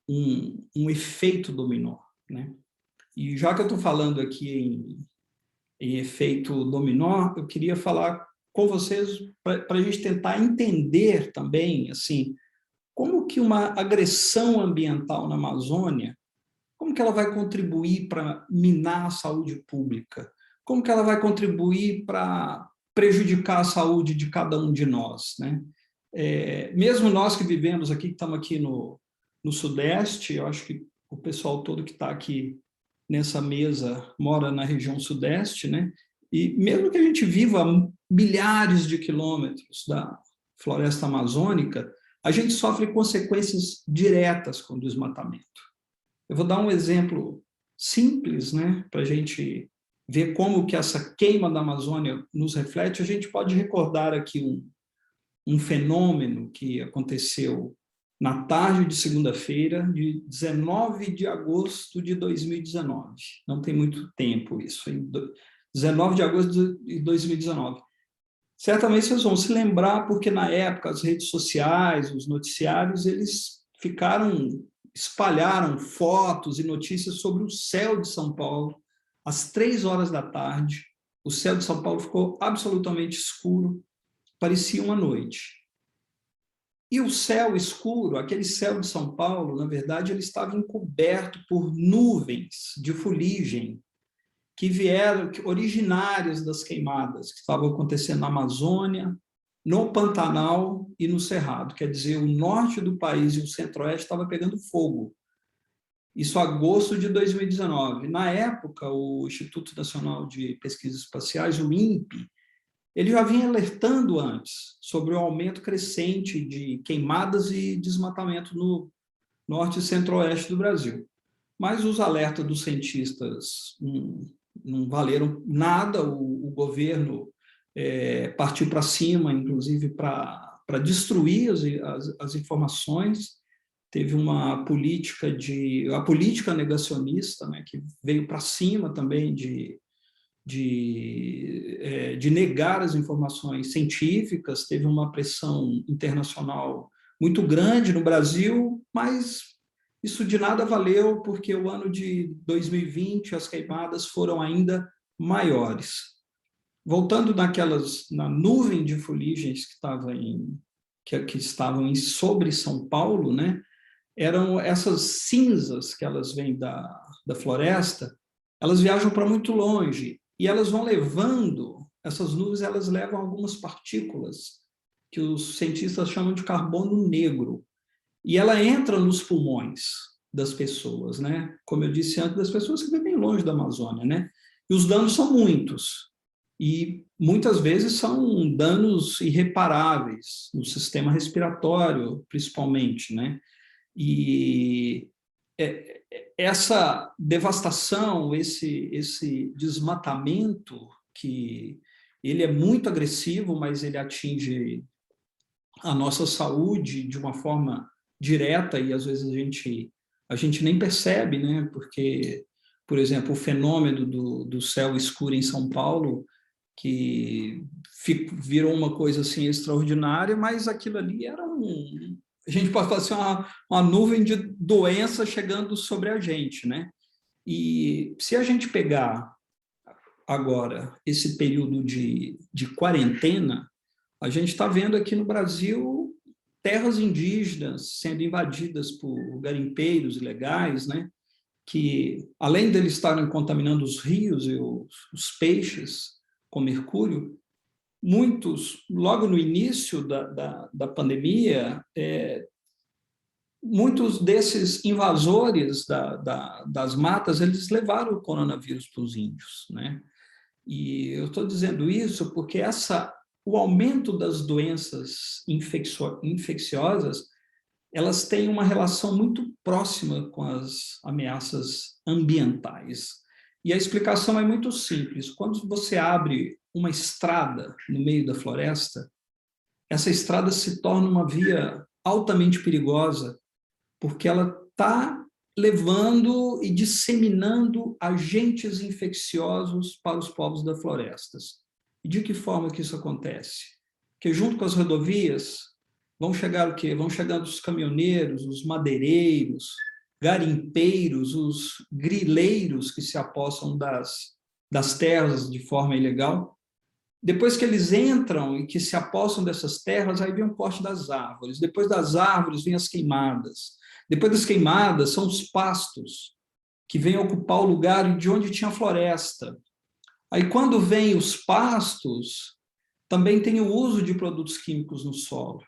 um efeito dominó, né? E já que eu estou falando aqui em efeito dominó, eu queria falar com vocês para a gente tentar entender também, assim, como que uma agressão ambiental na Amazônia, como que ela vai contribuir para minar a saúde pública? Como que ela vai contribuir para prejudicar a saúde de cada um de nós, né? Mesmo nós que vivemos aqui, que estamos aqui no Sudeste, eu acho que o pessoal todo que está aqui nessa mesa mora na região Sudeste, né? E mesmo que a gente viva a milhares de quilômetros da floresta amazônica, a gente sofre consequências diretas com o desmatamento. Eu vou dar um exemplo simples, né, para a gente ver como que essa queima da Amazônia nos reflete. A gente pode recordar aqui um fenômeno que aconteceu na tarde de segunda-feira, de 19 de agosto de 2019. Não tem muito tempo isso, foi 19 de agosto de 2019. Certamente vocês vão se lembrar, porque na época as redes sociais, os noticiários, eles espalharam fotos e notícias sobre o céu de São Paulo, às 3 horas da tarde. O céu de São Paulo ficou absolutamente escuro, parecia uma noite. E o céu escuro, aquele céu de São Paulo, na verdade, ele estava encoberto por nuvens de fuligem que vieram, originárias das queimadas que estavam acontecendo na Amazônia, no Pantanal e no Cerrado. Quer dizer, o norte do país e o centro-oeste estavam pegando fogo. Isso em agosto de 2019. Na época, o Instituto Nacional de Pesquisas Espaciais, o INPE, ele já vinha alertando antes sobre o aumento crescente de queimadas e desmatamento no norte e centro-oeste do Brasil. Mas os alertas dos cientistas não valeram nada, o governo partiu para cima, inclusive para destruir as informações. Teve a política negacionista, né, que veio para cima também de negar as informações científicas. Teve uma pressão internacional muito grande no Brasil, mas isso de nada valeu, porque o ano de 2020 as queimadas foram ainda maiores. Voltando na nuvem de fuligens que estavam sobre São Paulo, né, eram essas cinzas que elas vêm da floresta, elas viajam para muito longe, e elas vão levando, essas nuvens, elas levam algumas partículas que os cientistas chamam de carbono negro, e ela entra nos pulmões das pessoas, né? Como eu disse antes, das pessoas que vivem longe da Amazônia, né? E os danos são muitos, e muitas vezes são danos irreparáveis, no sistema respiratório, principalmente, né? E essa devastação, esse desmatamento, que ele é muito agressivo, mas ele atinge a nossa saúde de uma forma direta, e às vezes a gente nem percebe, né? Porque, por exemplo, o fenômeno do céu escuro em São Paulo, que virou uma coisa assim extraordinária, mas aquilo ali era a gente pode falar assim, uma nuvem de doença chegando sobre a gente, né? E se a gente pegar agora esse período de quarentena, a gente está vendo aqui no Brasil terras indígenas sendo invadidas por garimpeiros ilegais, né? Que, além deles estarem contaminando os rios e os peixes com mercúrio, muitos, logo no início da pandemia, muitos desses invasores das matas, eles levaram o coronavírus para os índios, né? E eu estou dizendo isso porque o aumento das doenças infecciosas, elas têm uma relação muito próxima com as ameaças ambientais. E a explicação é muito simples. Quando você abre uma estrada no meio da floresta, essa estrada se torna uma via altamente perigosa, porque ela está levando e disseminando agentes infecciosos para os povos das florestas. E de que forma que isso acontece? Porque junto com as rodovias vão chegar o quê? Vão chegando os caminhoneiros, os madeireiros, garimpeiros, os grileiros que se apossam das terras de forma ilegal. Depois que eles entram e que se apossam dessas terras, aí vem o corte das árvores. Depois das árvores vem as queimadas. Depois das queimadas são os pastos, que vêm ocupar o lugar de onde tinha floresta. Aí, quando vêm os pastos, também tem o uso de produtos químicos no solo.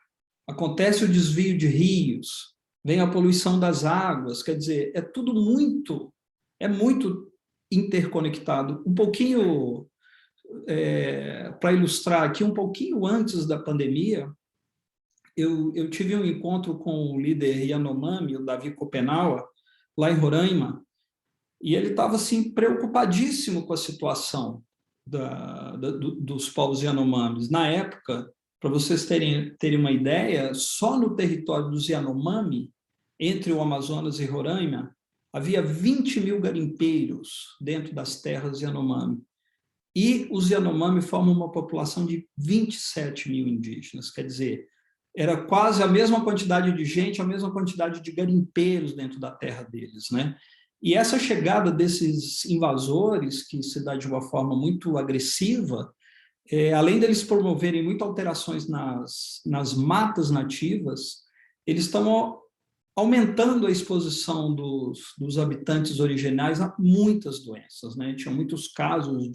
Acontece o desvio de rios, vem a poluição das águas, quer dizer, é tudo muito interconectado. Um pouquinho, para ilustrar aqui, um pouquinho antes da pandemia, eu tive um encontro com o líder Yanomami, o Davi Kopenawa, lá em Roraima, e ele estava assim, preocupadíssimo com a situação dos povos Yanomamis. Na época, para vocês terem uma ideia, só no território dos Yanomami, entre o Amazonas e Roraima, havia 20 mil garimpeiros dentro das terras Yanomami. E os Yanomami formam uma população de 27 mil indígenas, quer dizer, era quase a mesma quantidade de gente, a mesma quantidade de garimpeiros dentro da terra deles, né? E essa chegada desses invasores, que se dá de uma forma muito agressiva, além deles promoverem muitas alterações nas matas nativas, eles estão aumentando a exposição dos habitantes originais a muitas doenças, né? Tinha muitos casos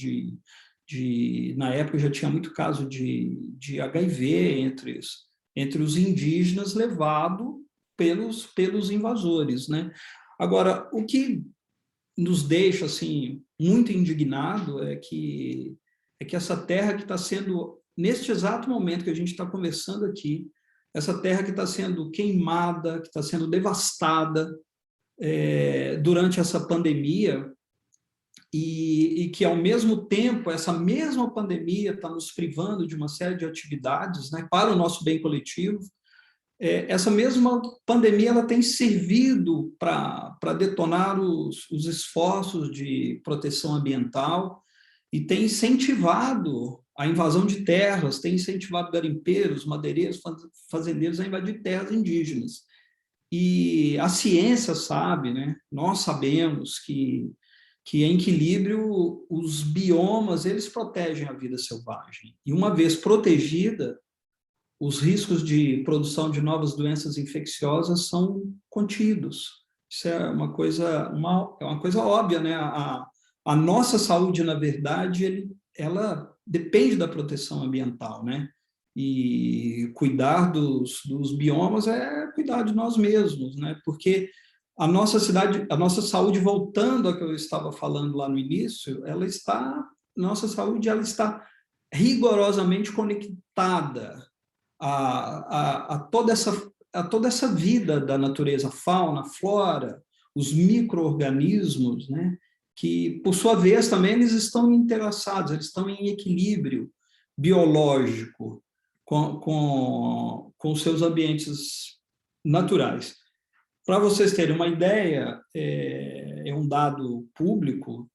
na época já tinha muito caso de HIV entre os indígenas levado pelos invasores, né? Agora, o que nos deixa assim muito indignado é que essa terra que está sendo, neste exato momento que a gente está conversando aqui, essa terra que está sendo queimada, que está sendo devastada durante essa pandemia, e que, ao mesmo tempo, essa mesma pandemia está nos privando de uma série de atividades, né, para o nosso bem coletivo. Essa mesma pandemia ela tem servido para detonar os esforços de proteção ambiental e tem incentivado a invasão de terras, tem incentivado garimpeiros, madeireiros, fazendeiros a invadir terras indígenas. E a ciência sabe, né? Nós sabemos que em equilíbrio os biomas eles protegem a vida selvagem. E uma vez protegida, os riscos de produção de novas doenças infecciosas são contidos. Isso é uma coisa óbvia, né? A nossa saúde, na verdade, ela depende da proteção ambiental, né? E cuidar dos biomas é cuidar de nós mesmos, né? Porque a nossa saúde, voltando ao que eu estava falando lá no início, nossa saúde ela está rigorosamente conectada a toda essa vida da natureza, fauna, flora, os micro-organismos, né? Que, por sua vez, também eles estão interessados, eles estão em equilíbrio biológico com seus ambientes naturais. Para vocês terem uma ideia, é um dado público,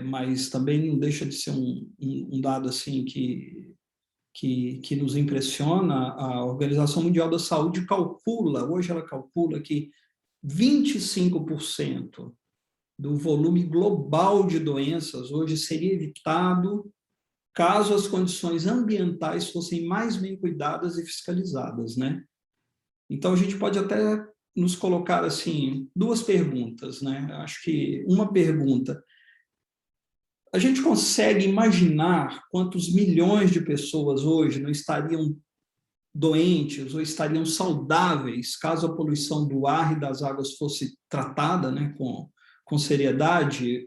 mas também não deixa de ser um dado assim que nos impressiona. A Organização Mundial da Saúde hoje ela calcula que 25% do volume global de doenças hoje seria evitado caso as condições ambientais fossem mais bem cuidadas e fiscalizadas, né? Então, a gente pode até nos colocar, assim, duas perguntas, né? Acho que uma pergunta: a gente consegue imaginar quantos milhões de pessoas hoje não estariam doentes ou estariam saudáveis caso a poluição do ar e das águas fosse tratada, né, com seriedade?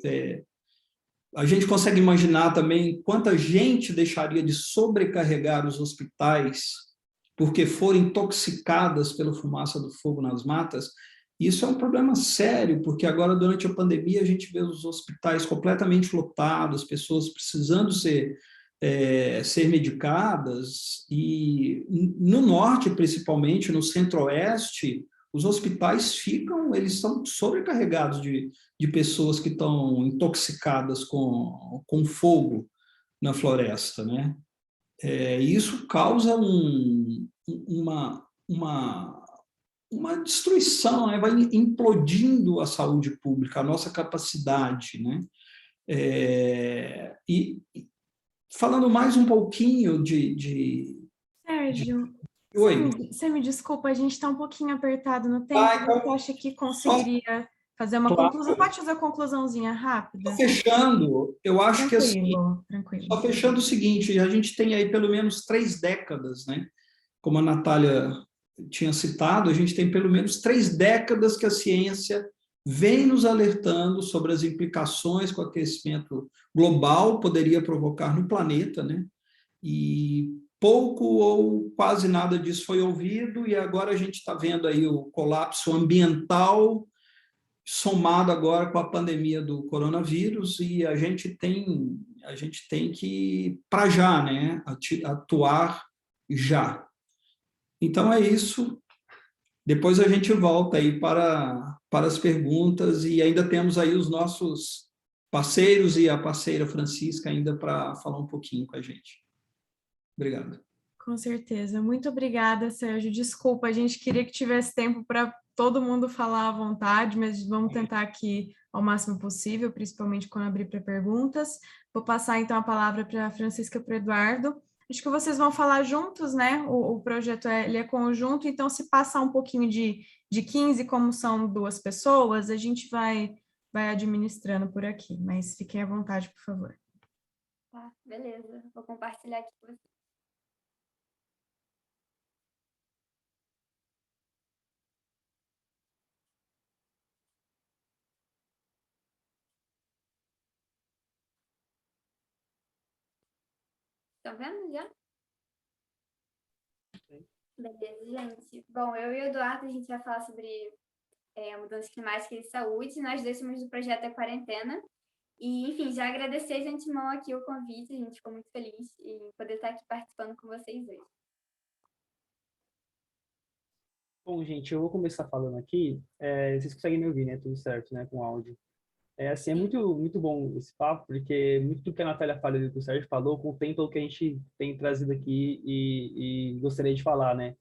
A gente consegue imaginar também quanta gente deixaria de sobrecarregar os hospitais porque foram intoxicadas pela fumaça do fogo nas matas. Isso é um problema sério, porque agora, durante a pandemia, a gente vê os hospitais completamente lotados, pessoas precisando ser medicadas, e no norte, principalmente, no centro-oeste, os hospitais eles são sobrecarregados de pessoas que estão intoxicadas com fogo na floresta, né? Isso causa uma destruição, né? Vai implodindo a saúde pública, a nossa capacidade, né? E falando mais um pouquinho Sérgio, Oi. você me desculpa, a gente está um pouquinho apertado no tempo. Você acha que conseguiria fazer uma conclusão? Pode fazer uma conclusãozinha rápida? Só fechando, eu acho que assim, tranquilo. só fechando o seguinte: a gente tem aí pelo menos 3 décadas, né? Como a Natália tinha citado, a gente tem pelo menos 3 décadas que a ciência vem nos alertando sobre as implicações que o aquecimento global poderia provocar no planeta, né? E pouco ou quase nada disso foi ouvido, e agora a gente está vendo aí o colapso ambiental somado agora com a pandemia do coronavírus, e a gente tem que, para já, né, atuar já. Então é isso. Depois a gente volta aí para as perguntas, e ainda temos aí os nossos parceiros e a parceira Francisca ainda para falar um pouquinho com a gente. Obrigado. Com certeza. Muito obrigada, Sérgio. Desculpa, a gente queria que tivesse tempo para todo mundo falar à vontade, mas vamos tentar aqui ao máximo possível, principalmente quando abrir para perguntas. Vou passar então a palavra para a Francisca e para o Eduardo. Acho que vocês vão falar juntos, né? O projeto ele é conjunto, então se passar um pouquinho de 15, como são duas pessoas, a gente vai administrando por aqui, mas fiquem à vontade, por favor. Tá, beleza. Vou compartilhar aqui com vocês. Estão vendo já? Beleza, gente. Bom, eu e o Eduardo, a gente vai falar sobre mudanças climáticas e saúde. Nós dois somos do projeto A Quarentena. E, enfim, já agradecer de antemão aqui o convite. A gente ficou muito feliz em poder estar aqui participando com vocês hoje. Bom, gente, eu vou começar falando aqui. Vocês conseguem me ouvir, né? Tudo certo, né? Com áudio. Assim, é muito bom esse papo, porque muito do que a Natália falou e o que o Sérgio falou contempla o que a gente tem trazido aqui e gostaria de falar, né?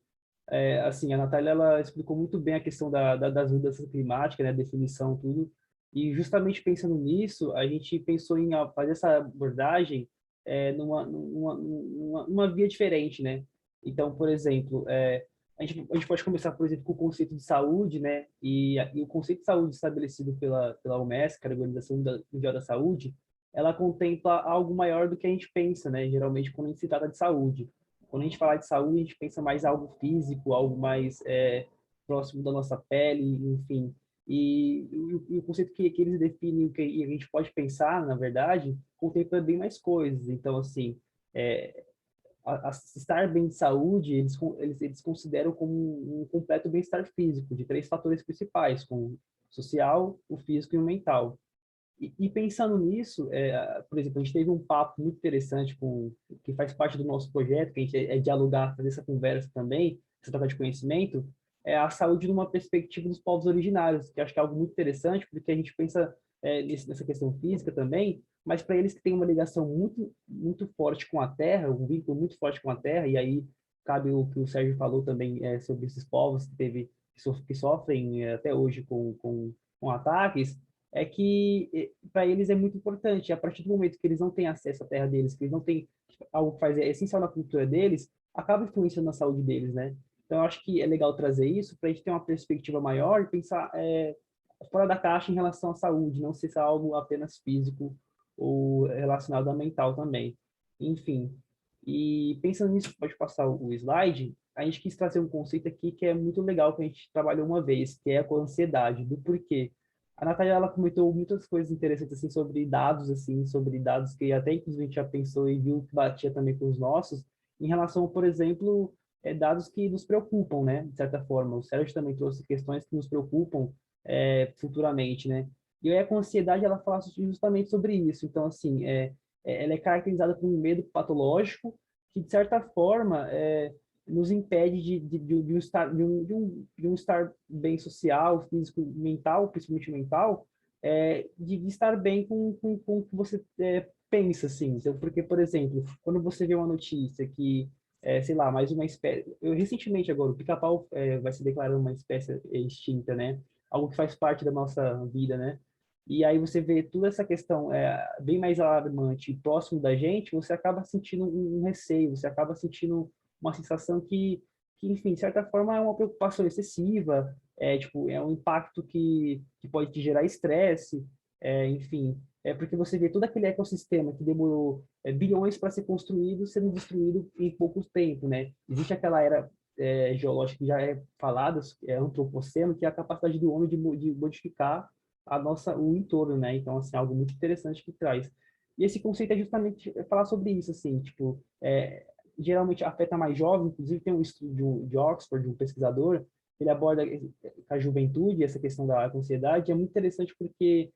Assim, a Natália, ela explicou muito bem a questão das mudanças climáticas, né? A definição, tudo. E justamente pensando nisso, a gente pensou em fazer essa abordagem numa via diferente, né? Então, por exemplo, a gente pode começar, por exemplo, com o conceito de saúde, né? E o conceito de saúde estabelecido pela OMS, que é a Organização Mundial da Saúde, ela contempla algo maior do que a gente pensa, né? Geralmente, quando a gente se trata de saúde. Quando a gente fala de saúde, a gente pensa mais algo físico, algo mais próximo da nossa pele, enfim. E o conceito que eles definem, e a gente pode pensar, na verdade, contempla bem mais coisas. Então, assim, estar bem de saúde, eles consideram como um completo bem-estar físico, de 3 fatores principais, como o social, o físico e o mental. E pensando nisso, por exemplo, a gente teve um papo muito interessante que faz parte do nosso projeto, que a gente dialogar, fazer essa conversa também, essa troca de conhecimento, é a saúde numa perspectiva dos povos originários, que acho que é algo muito interessante, porque a gente pensa nessa questão física também, mas para eles que têm uma ligação muito forte com a terra, um vínculo muito forte com a terra, e aí cabe o que o Sérgio falou também sobre esses povos que sofrem até hoje com ataques, é que para eles é muito importante. A partir do momento que eles não têm acesso à terra deles, que eles não têm algo que faz essencial na cultura deles, acaba influenciando na saúde deles, né? Então, eu acho que é legal trazer isso para a gente ter uma perspectiva maior e pensar fora da caixa em relação à saúde, não ser algo apenas físico ou relacionado à mental também. Enfim, e pensando nisso, pode passar o slide, a gente quis trazer um conceito aqui que é muito legal, que a gente trabalhou uma vez, que é a ansiedade, do porquê. A Natália, ela comentou muitas coisas interessantes, assim, sobre dados que até inclusive a gente já pensou e viu que batia também com os nossos, em relação, por exemplo, dados que nos preocupam, né, de certa forma. O Sérgio também trouxe questões que nos preocupam futuramente, né. E aí a ansiedade, ela fala justamente sobre isso. Então, assim, ela é caracterizada por um medo patológico que, de certa forma, nos impede de um estar bem social, físico, mental, principalmente mental, de estar bem com o que você pensa, assim. Então, porque, por exemplo, quando você vê uma notícia que, sei lá, mais uma espécie... recentemente, agora, o pica-pau vai se declarar uma espécie extinta, né? Algo que faz parte da nossa vida, né? E aí você vê toda essa questão bem mais alarmante próximo da gente, você acaba sentindo um receio, você acaba sentindo uma sensação que, enfim, de certa forma é uma preocupação excessiva, tipo, é um impacto que pode te gerar estresse, enfim, porque você vê todo aquele ecossistema que demorou bilhões para ser construído, sendo destruído em pouco tempo, né? Existe aquela era geológica que já é falada, antropoceno, que é a capacidade do homem de modificar o entorno, né? Então, assim, algo muito interessante que traz. E esse conceito é justamente falar sobre isso, assim, tipo, geralmente afeta mais jovens, inclusive tem um estudo de Oxford, de um pesquisador, ele aborda com a juventude, essa questão da ansiedade, é muito interessante porque,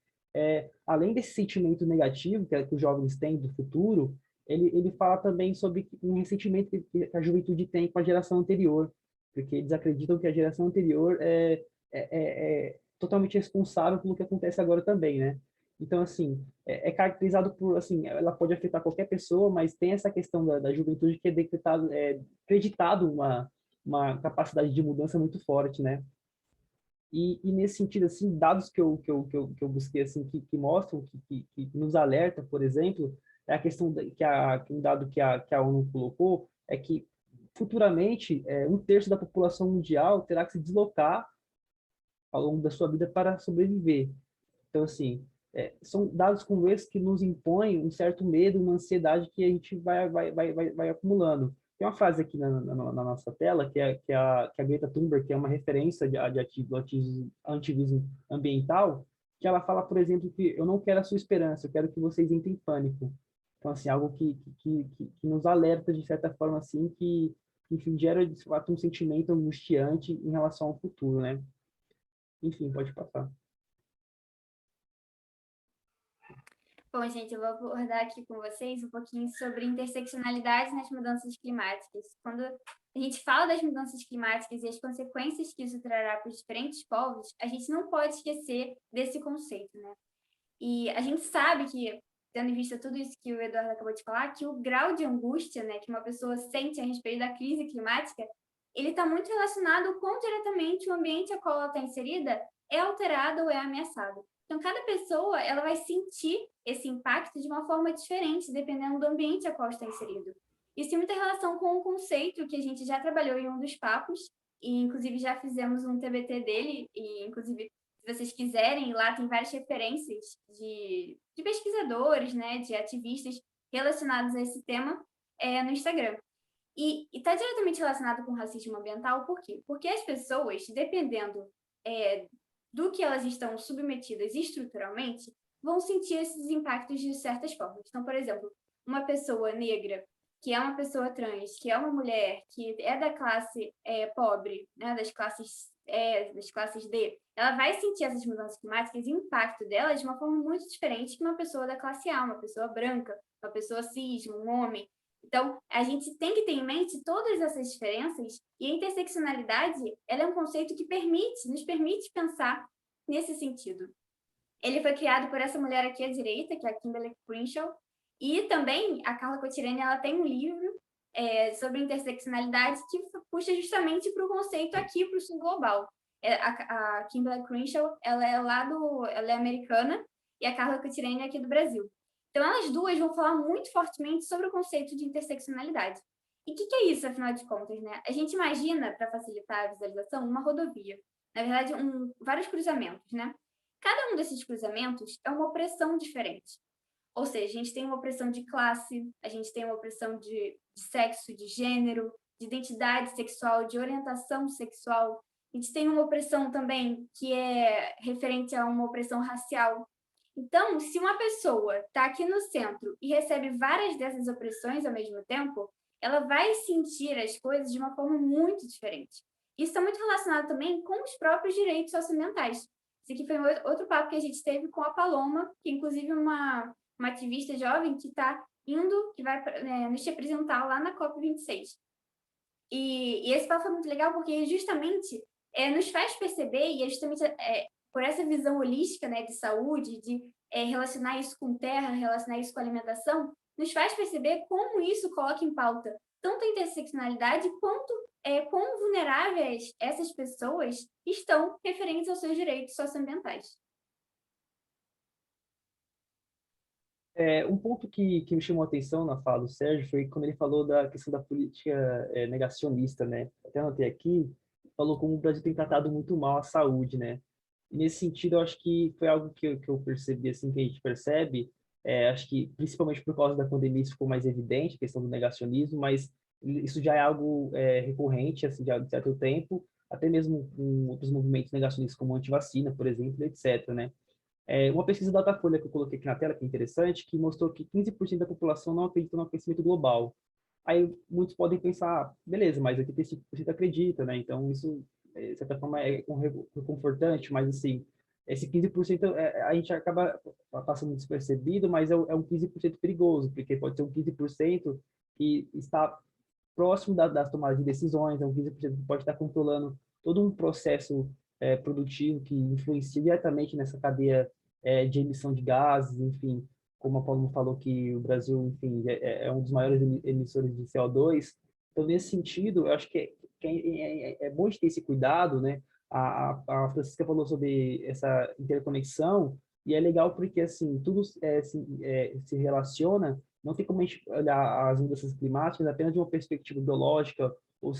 além desse sentimento negativo que os jovens têm do futuro, ele fala também sobre um ressentimento que a juventude tem com a geração anterior, porque eles acreditam que a geração anterior é totalmente responsável pelo que acontece agora também, né? Então, assim, é caracterizado por, assim, ela pode afetar qualquer pessoa, mas tem essa questão da juventude que é decretado, acreditado uma capacidade de mudança muito forte, né? E nesse sentido, assim, dados que eu busquei, assim, que mostram, que nos alerta, por exemplo, é a questão um dado que a ONU colocou, é que futuramente 1/3 da população mundial terá que se deslocar ao longo da sua vida para sobreviver. Então, assim, são dados como esses que nos impõem um certo medo, uma ansiedade que a gente vai acumulando. Tem uma frase aqui na nossa tela, que a Greta Thunberg, que é uma referência de ativismo ambiental, que ela fala, por exemplo, que eu não quero a sua esperança, eu quero que vocês entrem em pânico. Então, assim, algo que nos alerta, de certa forma, assim, que enfim, gera, de fato, um sentimento angustiante em relação ao futuro, né? Enfim, pode passar. Bom, gente, eu vou abordar aqui com vocês um pouquinho sobre interseccionalidade nas mudanças climáticas. Quando a gente fala das mudanças climáticas e as consequências que isso trará para os diferentes povos, a gente não pode esquecer desse conceito, né? E a gente sabe que, tendo em vista tudo isso que o Eduardo acabou de falar, que o grau de angústia, né, que uma pessoa sente a respeito da crise climática, ele está muito relacionado com quão diretamente o ambiente a qual ela está inserida é alterado ou é ameaçado. Então, cada pessoa ela vai sentir esse impacto de uma forma diferente, dependendo do ambiente a qual está inserido. Isso tem muita relação com um conceito que a gente já trabalhou em um dos papos, e inclusive já fizemos um TBT dele, e inclusive, se vocês quiserem, lá tem várias referências de pesquisadores, né, de ativistas relacionados a esse tema no Instagram. E está diretamente relacionado com o racismo ambiental, por quê? Porque as pessoas, dependendo do que elas estão submetidas estruturalmente, vão sentir esses impactos de certas formas. Então, por exemplo, uma pessoa negra, que é uma pessoa trans, que é uma mulher, que é da classe pobre, né, das classes D, ela vai sentir essas mudanças climáticas e o impacto delas de uma forma muito diferente que uma pessoa da classe A, uma pessoa branca, uma pessoa cis, um homem. Então, a gente tem que ter em mente todas essas diferenças, e a interseccionalidade ela é um conceito que nos permite pensar nesse sentido. Ele foi criado por essa mulher aqui à direita, que é a Kimberly Crenshaw, e também a Carla Cottirani, ela tem um livro sobre interseccionalidade que puxa justamente para o conceito aqui, para o sul global. A Kimberly Crenshaw, ela é americana, e a Carla Cottirani é aqui do Brasil. Então, elas duas vão falar muito fortemente sobre o conceito de interseccionalidade. E o que é isso, afinal de contas, né? A gente imagina, para facilitar a visualização, uma rodovia. Na verdade, vários cruzamentos, né? Cada um desses cruzamentos é uma opressão diferente. Ou seja, a gente tem uma opressão de classe, a gente tem uma opressão de sexo, de gênero, de identidade sexual, de orientação sexual. A gente tem uma opressão também que é referente a uma opressão racial. Então, se uma pessoa está aqui no centro e recebe várias dessas opressões ao mesmo tempo, ela vai sentir as coisas de uma forma muito diferente. Isso está muito relacionado também com os próprios direitos socioambientais. Esse aqui foi outro papo que a gente teve com a Paloma, que inclusive uma ativista jovem que está indo, que vai nos representar lá na COP26. E esse papo foi muito legal porque justamente nos faz perceber, e é justamente por essa visão holística, né, de saúde, de relacionar isso com terra, relacionar isso com alimentação, nos faz perceber como isso coloca em pauta tanto a interseccionalidade quanto quão vulneráveis essas pessoas estão referentes aos seus direitos socioambientais. Um ponto que me chamou a atenção na fala do Sérgio foi quando ele falou da questão da política negacionista, né? Até anotei aqui, falou como o Brasil tem tratado muito mal a saúde, né? E nesse sentido, eu acho que foi algo que eu percebi, assim, que a gente percebe, acho que principalmente por causa da pandemia isso ficou mais evidente, a questão do negacionismo, mas isso já é algo recorrente, assim, já há um certo tempo, até mesmo com outros movimentos negacionistas como antivacina, por exemplo, etc., né? Uma pesquisa da Datafolha que eu coloquei aqui na tela, que é interessante, que mostrou que 15% da população não acredita no aquecimento global. Aí muitos podem pensar, beleza, mas 85% acredita, né? Então isso de certa forma, é reconfortante, mas, assim, esse 15% a gente acaba passando despercebido, mas é um 15% perigoso, porque pode ser um 15% que está próximo das tomadas de decisões, é um 15% que pode estar controlando todo um processo produtivo que influencia diretamente nessa cadeia de emissão de gases, enfim, como a Paulo falou que o Brasil, enfim, é um dos maiores emissores de CO2. Então, nesse sentido, eu acho que é bom de ter esse cuidado, né? A Francisca falou sobre essa interconexão, e é legal porque, assim, tudo se relaciona. Não tem como a gente olhar as mudanças climáticas apenas de uma perspectiva biológica ou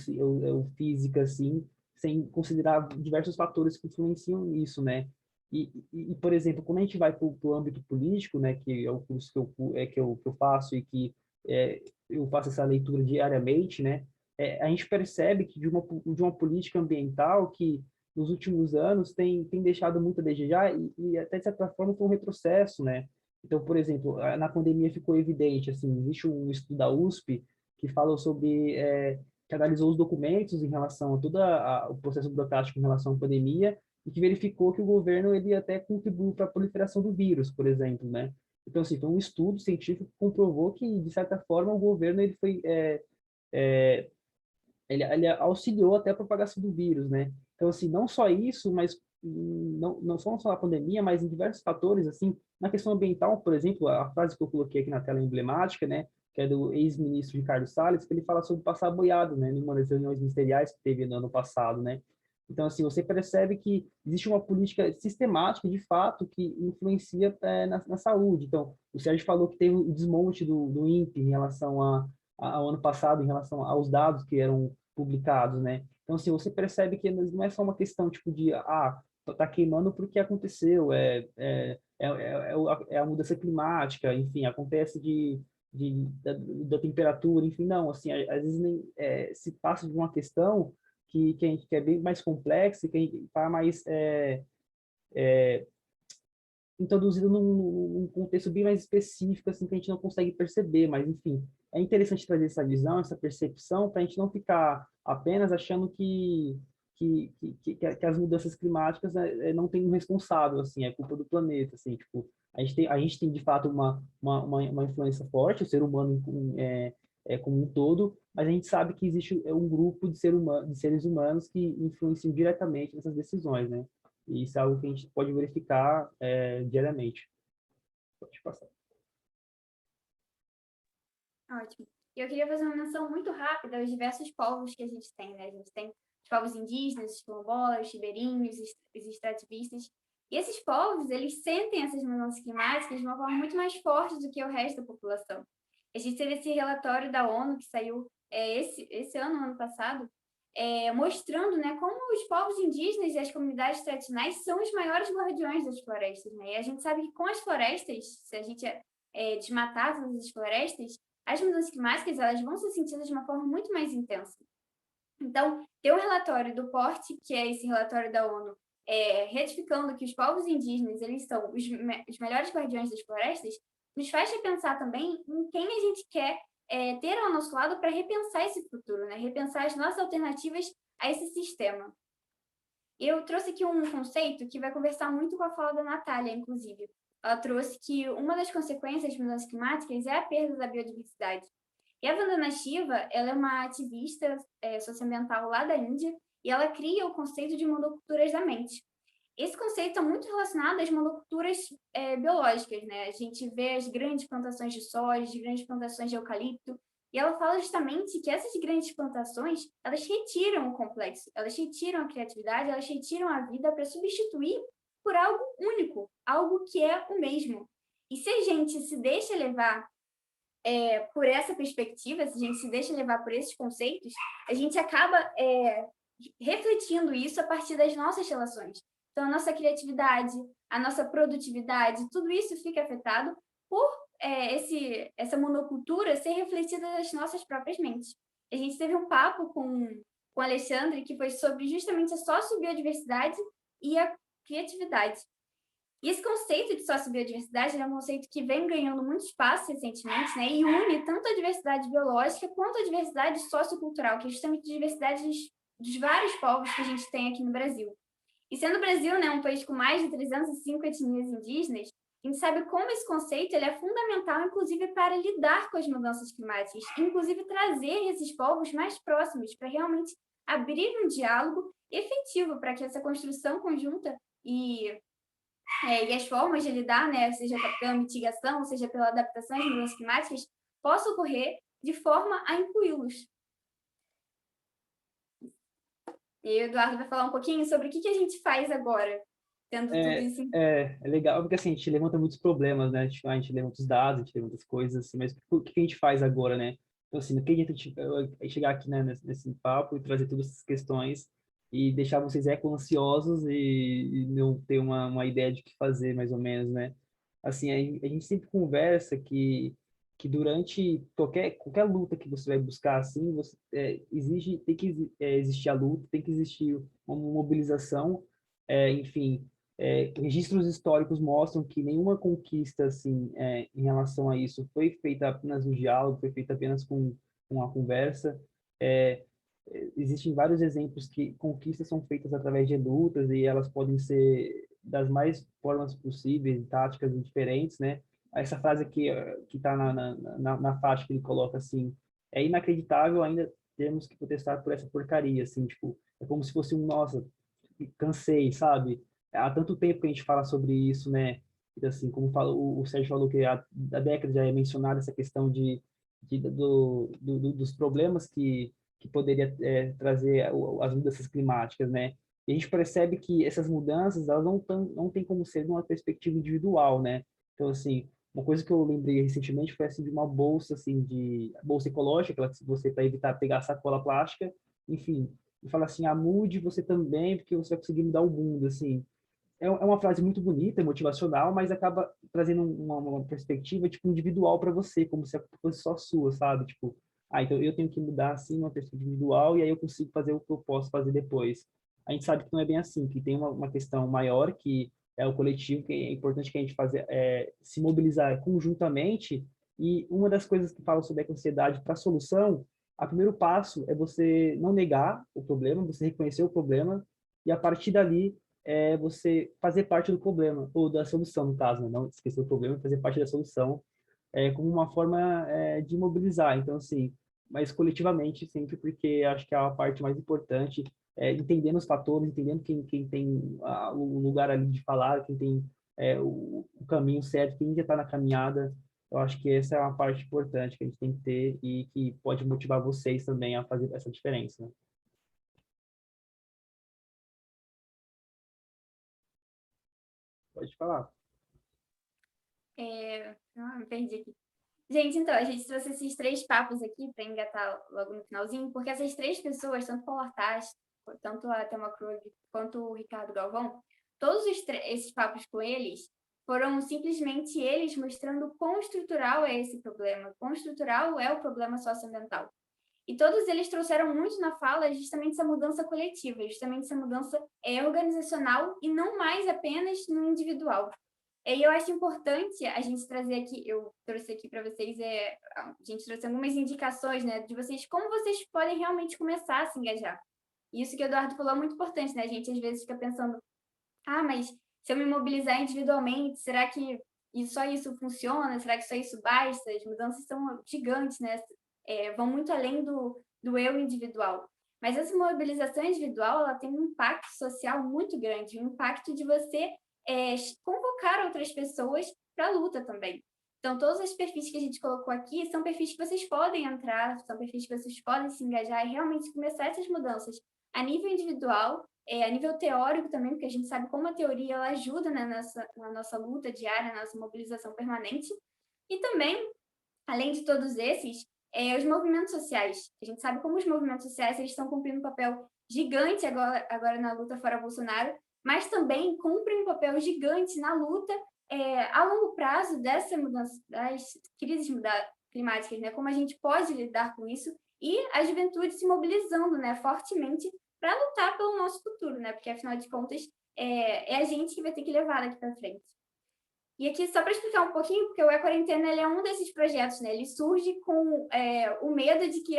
física, assim, sem considerar diversos fatores que influenciam nisso, né? Por exemplo, quando a gente vai para o âmbito político, né, que é o curso que eu faço e que eu faço essa leitura diariamente, né, a gente percebe que de uma política ambiental que nos últimos anos tem deixado muito a desejar e até de certa forma foi um retrocesso, né? Então, por exemplo, na pandemia ficou evidente, assim, existe um estudo da USP que falou sobre, que analisou os documentos em relação a todo o processo burocrático em relação à pandemia e que verificou que o governo ele até contribuiu para a proliferação do vírus, por exemplo, né? Então, assim, foi um estudo científico que comprovou que, de certa forma, o governo ele foi ele auxiliou até a propagação do vírus, né? Então, assim, não só isso, mas não só a pandemia, mas em diversos fatores, assim, na questão ambiental, por exemplo, a frase que eu coloquei aqui na tela emblemática, né, que é do ex-ministro Ricardo Salles, que ele fala sobre passar boiado, né, numa das reuniões ministeriais que teve no ano passado, né? Então, assim, você percebe que existe uma política sistemática, de fato, que influencia na saúde. Então, o Sérgio falou que teve o desmonte do INPE em relação ao ano passado, em relação aos dados que eram publicados, né? Então, assim, você percebe que não é só uma questão, tipo, de, tá queimando porque aconteceu, é a mudança climática, enfim, acontece da temperatura, enfim, não, assim, às vezes nem, se passa de uma questão que é bem mais complexa, que a gente está mais introduzido num contexto bem mais específico, assim, que a gente não consegue perceber, mas, enfim, é interessante trazer essa visão, essa percepção, para a gente não ficar apenas achando que as mudanças climáticas não tem um responsável, assim, é culpa do planeta, assim, tipo, a gente tem de fato uma influência forte, o ser humano como um todo, mas a gente sabe que existe um grupo de seres humanos que influenciam diretamente nessas decisões, né? E isso é algo que a gente pode verificar diariamente. Pode passar. Ótimo. Eu queria fazer uma menção muito rápida aos diversos povos que a gente tem, né? A gente tem os povos indígenas, os quilombolas, os ribeirinhos, os extrativistas. E esses povos, eles sentem essas mudanças climáticas de uma forma muito mais forte do que o resto da população. A gente teve esse relatório da ONU que saiu esse ano passado, mostrando, né, como os povos indígenas e as comunidades tradicionais são os maiores guardiões das florestas, né? E a gente sabe que com as florestas, se a gente desmatar todas as florestas, as mudanças climáticas elas vão ser sentidas de uma forma muito mais intensa. Então, ter um relatório do PORT, que é esse relatório da ONU, retificando que os povos indígenas eles são os melhores guardiões das florestas, nos faz repensar também em quem a gente quer ter ao nosso lado para repensar esse futuro, né? Repensar as nossas alternativas a esse sistema. Eu trouxe aqui um conceito que vai conversar muito com a fala da Natália, inclusive. Ela trouxe que uma das consequências das mudanças climáticas é a perda da biodiversidade. E a Vandana Shiva, ela é uma ativista socioambiental lá da Índia e ela cria o conceito de monoculturas da mente. Esse conceito está muito relacionado às monoculturas biológicas, né? A gente vê as grandes plantações de soja, as grandes plantações de eucalipto, e ela fala justamente que essas grandes plantações, elas retiram o complexo, elas retiram a criatividade, elas retiram a vida para substituir por algo único, algo que é o mesmo. E se a gente se deixa levar por essa perspectiva, se a gente se deixa levar por esses conceitos, a gente acaba refletindo isso a partir das nossas relações. Então, a nossa criatividade, a nossa produtividade, tudo isso fica afetado por essa monocultura ser refletida nas nossas próprias mentes. A gente teve um papo com o Alexandre que foi sobre justamente a sociobiodiversidade e a criatividade. E esse conceito de sociobiodiversidade é um conceito que vem ganhando muito espaço recentemente, né, e une tanto a diversidade biológica quanto a diversidade sociocultural, que é justamente diversidades dos vários povos que a gente tem aqui no Brasil. E sendo o Brasil, né, um país com mais de 305 etnias indígenas, a gente sabe como esse conceito ele é fundamental, inclusive, para lidar com as mudanças climáticas, inclusive trazer esses povos mais próximos, para realmente abrir um diálogo efetivo para que essa construção conjunta e as formas de lidar, né, seja pela mitigação, seja pela adaptação às mudanças climáticas, possam ocorrer de forma a incluí-los. E o Eduardo vai falar um pouquinho sobre o que a gente faz agora, tendo tudo isso em... É legal, porque assim, a gente levanta muitos problemas, né? A gente levanta os dados, a gente levanta as coisas, assim, mas o que a gente faz agora, né? Então, assim, não que a gente chegar aqui, né, nesse papo e trazer todas essas questões e deixar vocês ansiosos e não ter uma ideia de o que fazer, mais ou menos, né? Assim, a gente sempre conversa que durante qualquer luta que você vai buscar, assim, você, tem que existir a luta, tem que existir uma mobilização, enfim, registros históricos mostram que nenhuma conquista, assim, em relação a isso foi feita apenas no diálogo, foi feita apenas com a conversa. Existem vários exemplos que conquistas são feitas através de lutas e elas podem ser das mais formas possíveis, táticas diferentes, né? Essa frase aqui que está na faixa que ele coloca assim, é inacreditável ainda termos que protestar por essa porcaria, assim, tipo, é como se fosse nossa, cansei, sabe? Há tanto tempo que a gente fala sobre isso, né? E, assim, como o Sérgio falou que há décadas já é mencionada essa questão dos problemas que poderia trazer as mudanças climáticas, né? E a gente percebe que essas mudanças, elas não têm como ser de uma perspectiva individual, né? Então, assim, uma coisa que eu lembrei recentemente foi assim de uma bolsa assim de bolsa ecológica, aquela que você para evitar pegar sacola plástica, enfim, e fala assim, mude você também, porque você vai conseguir mudar o mundo, assim. É uma frase muito bonita, motivacional, mas acaba trazendo uma perspectiva tipo individual para você, como se fosse só sua, sabe? Tipo, então eu tenho que mudar assim uma perspectiva individual e aí eu consigo fazer o que eu posso fazer depois. A gente sabe que não é bem assim, que tem uma questão maior que é o coletivo, que é importante que a gente se mobilizar conjuntamente. E uma das coisas que fala sobre a ansiedade para a solução, o primeiro passo é você não negar o problema, você reconhecer o problema e a partir dali você fazer parte do problema, ou da solução, no caso, né? Não esquecer o problema, fazer parte da solução, como uma forma de mobilizar. Então, assim, mas coletivamente sempre, porque acho que é a parte mais importante, entendendo os fatores, entendendo quem tem o lugar ali de falar, quem tem o caminho certo, quem já está na caminhada. Eu acho que essa é uma parte importante que a gente tem que ter e que pode motivar vocês também a fazer essa diferença, né? Pode falar. Me perdi aqui. Gente, então, a gente trouxe esses 3 papos aqui para engatar logo no finalzinho, porque essas 3 pessoas, tanto o Paulo Artax, tanto a Thelma Krug, quanto o Ricardo Galvão, todos esses papos com eles foram simplesmente eles mostrando quão estrutural é esse problema, quão estrutural é o problema socioambiental. E todos eles trouxeram muito na fala justamente essa mudança coletiva, justamente essa mudança organizacional e não mais apenas no individual. E eu acho importante a gente trazer aqui, eu trouxe aqui para vocês, a gente trouxe algumas indicações, né, de vocês, como vocês podem realmente começar a se engajar. Isso que o Eduardo falou é muito importante, né? A gente às vezes fica pensando, mas se eu me mobilizar individualmente, será que só isso funciona? Será que só isso basta? As mudanças são gigantes, né? Vão muito além do eu individual. Mas essa mobilização individual, ela tem um impacto social muito grande, um impacto de você convocar outras pessoas para a luta também. Então, todos os perfis que a gente colocou aqui são perfis que vocês podem entrar, são perfis que vocês podem se engajar e realmente começar essas mudanças a nível individual, a nível teórico também, porque a gente sabe como a teoria ela ajuda, né, na nossa luta diária, na nossa mobilização permanente. E também, além de todos esses, os movimentos sociais. A gente sabe como os movimentos sociais eles estão cumprindo um papel gigante agora na luta fora Bolsonaro, mas também cumprem um papel gigante na luta a longo prazo dessa mudança, das crises climáticas, né? Como a gente pode lidar com isso e a juventude se mobilizando, né, fortemente para lutar pelo nosso futuro, né? Porque, afinal de contas, é a gente que vai ter que levar daqui para frente. E aqui, só para explicar um pouquinho, porque o E-Quarentena ele é um desses projetos, né? Ele surge com o medo de que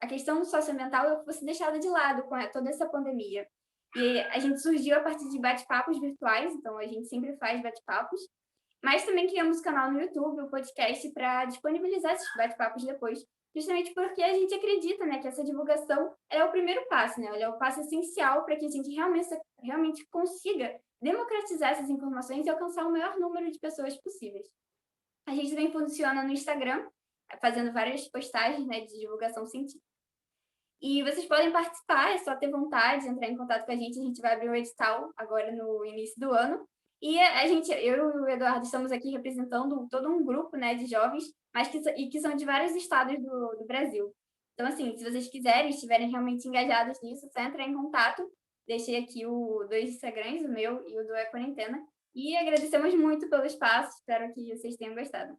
a questão socioambiental fosse deixada de lado com toda essa pandemia. E a gente surgiu a partir de bate-papos virtuais, então a gente sempre faz bate-papos, mas também criamos canal no YouTube, o podcast, para disponibilizar esses bate-papos depois, justamente porque a gente acredita, né, que essa divulgação é o primeiro passo, né, ela é o passo essencial para que a gente realmente consiga democratizar essas informações e alcançar o maior número de pessoas possíveis. A gente também funciona no Instagram, fazendo várias postagens, né, de divulgação científica. E vocês podem participar, é só ter vontade, entrar em contato com a gente vai abrir um edital agora no início do ano. E eu e o Eduardo estamos aqui representando todo um grupo, né, de jovens, que são de vários estados do Brasil. Então, assim, se vocês quiserem, estiverem realmente engajados nisso, é só entrar em contato. Deixei aqui dois Instagrams, o meu e o do Quarentena. E agradecemos muito pelo espaço, espero que vocês tenham gostado.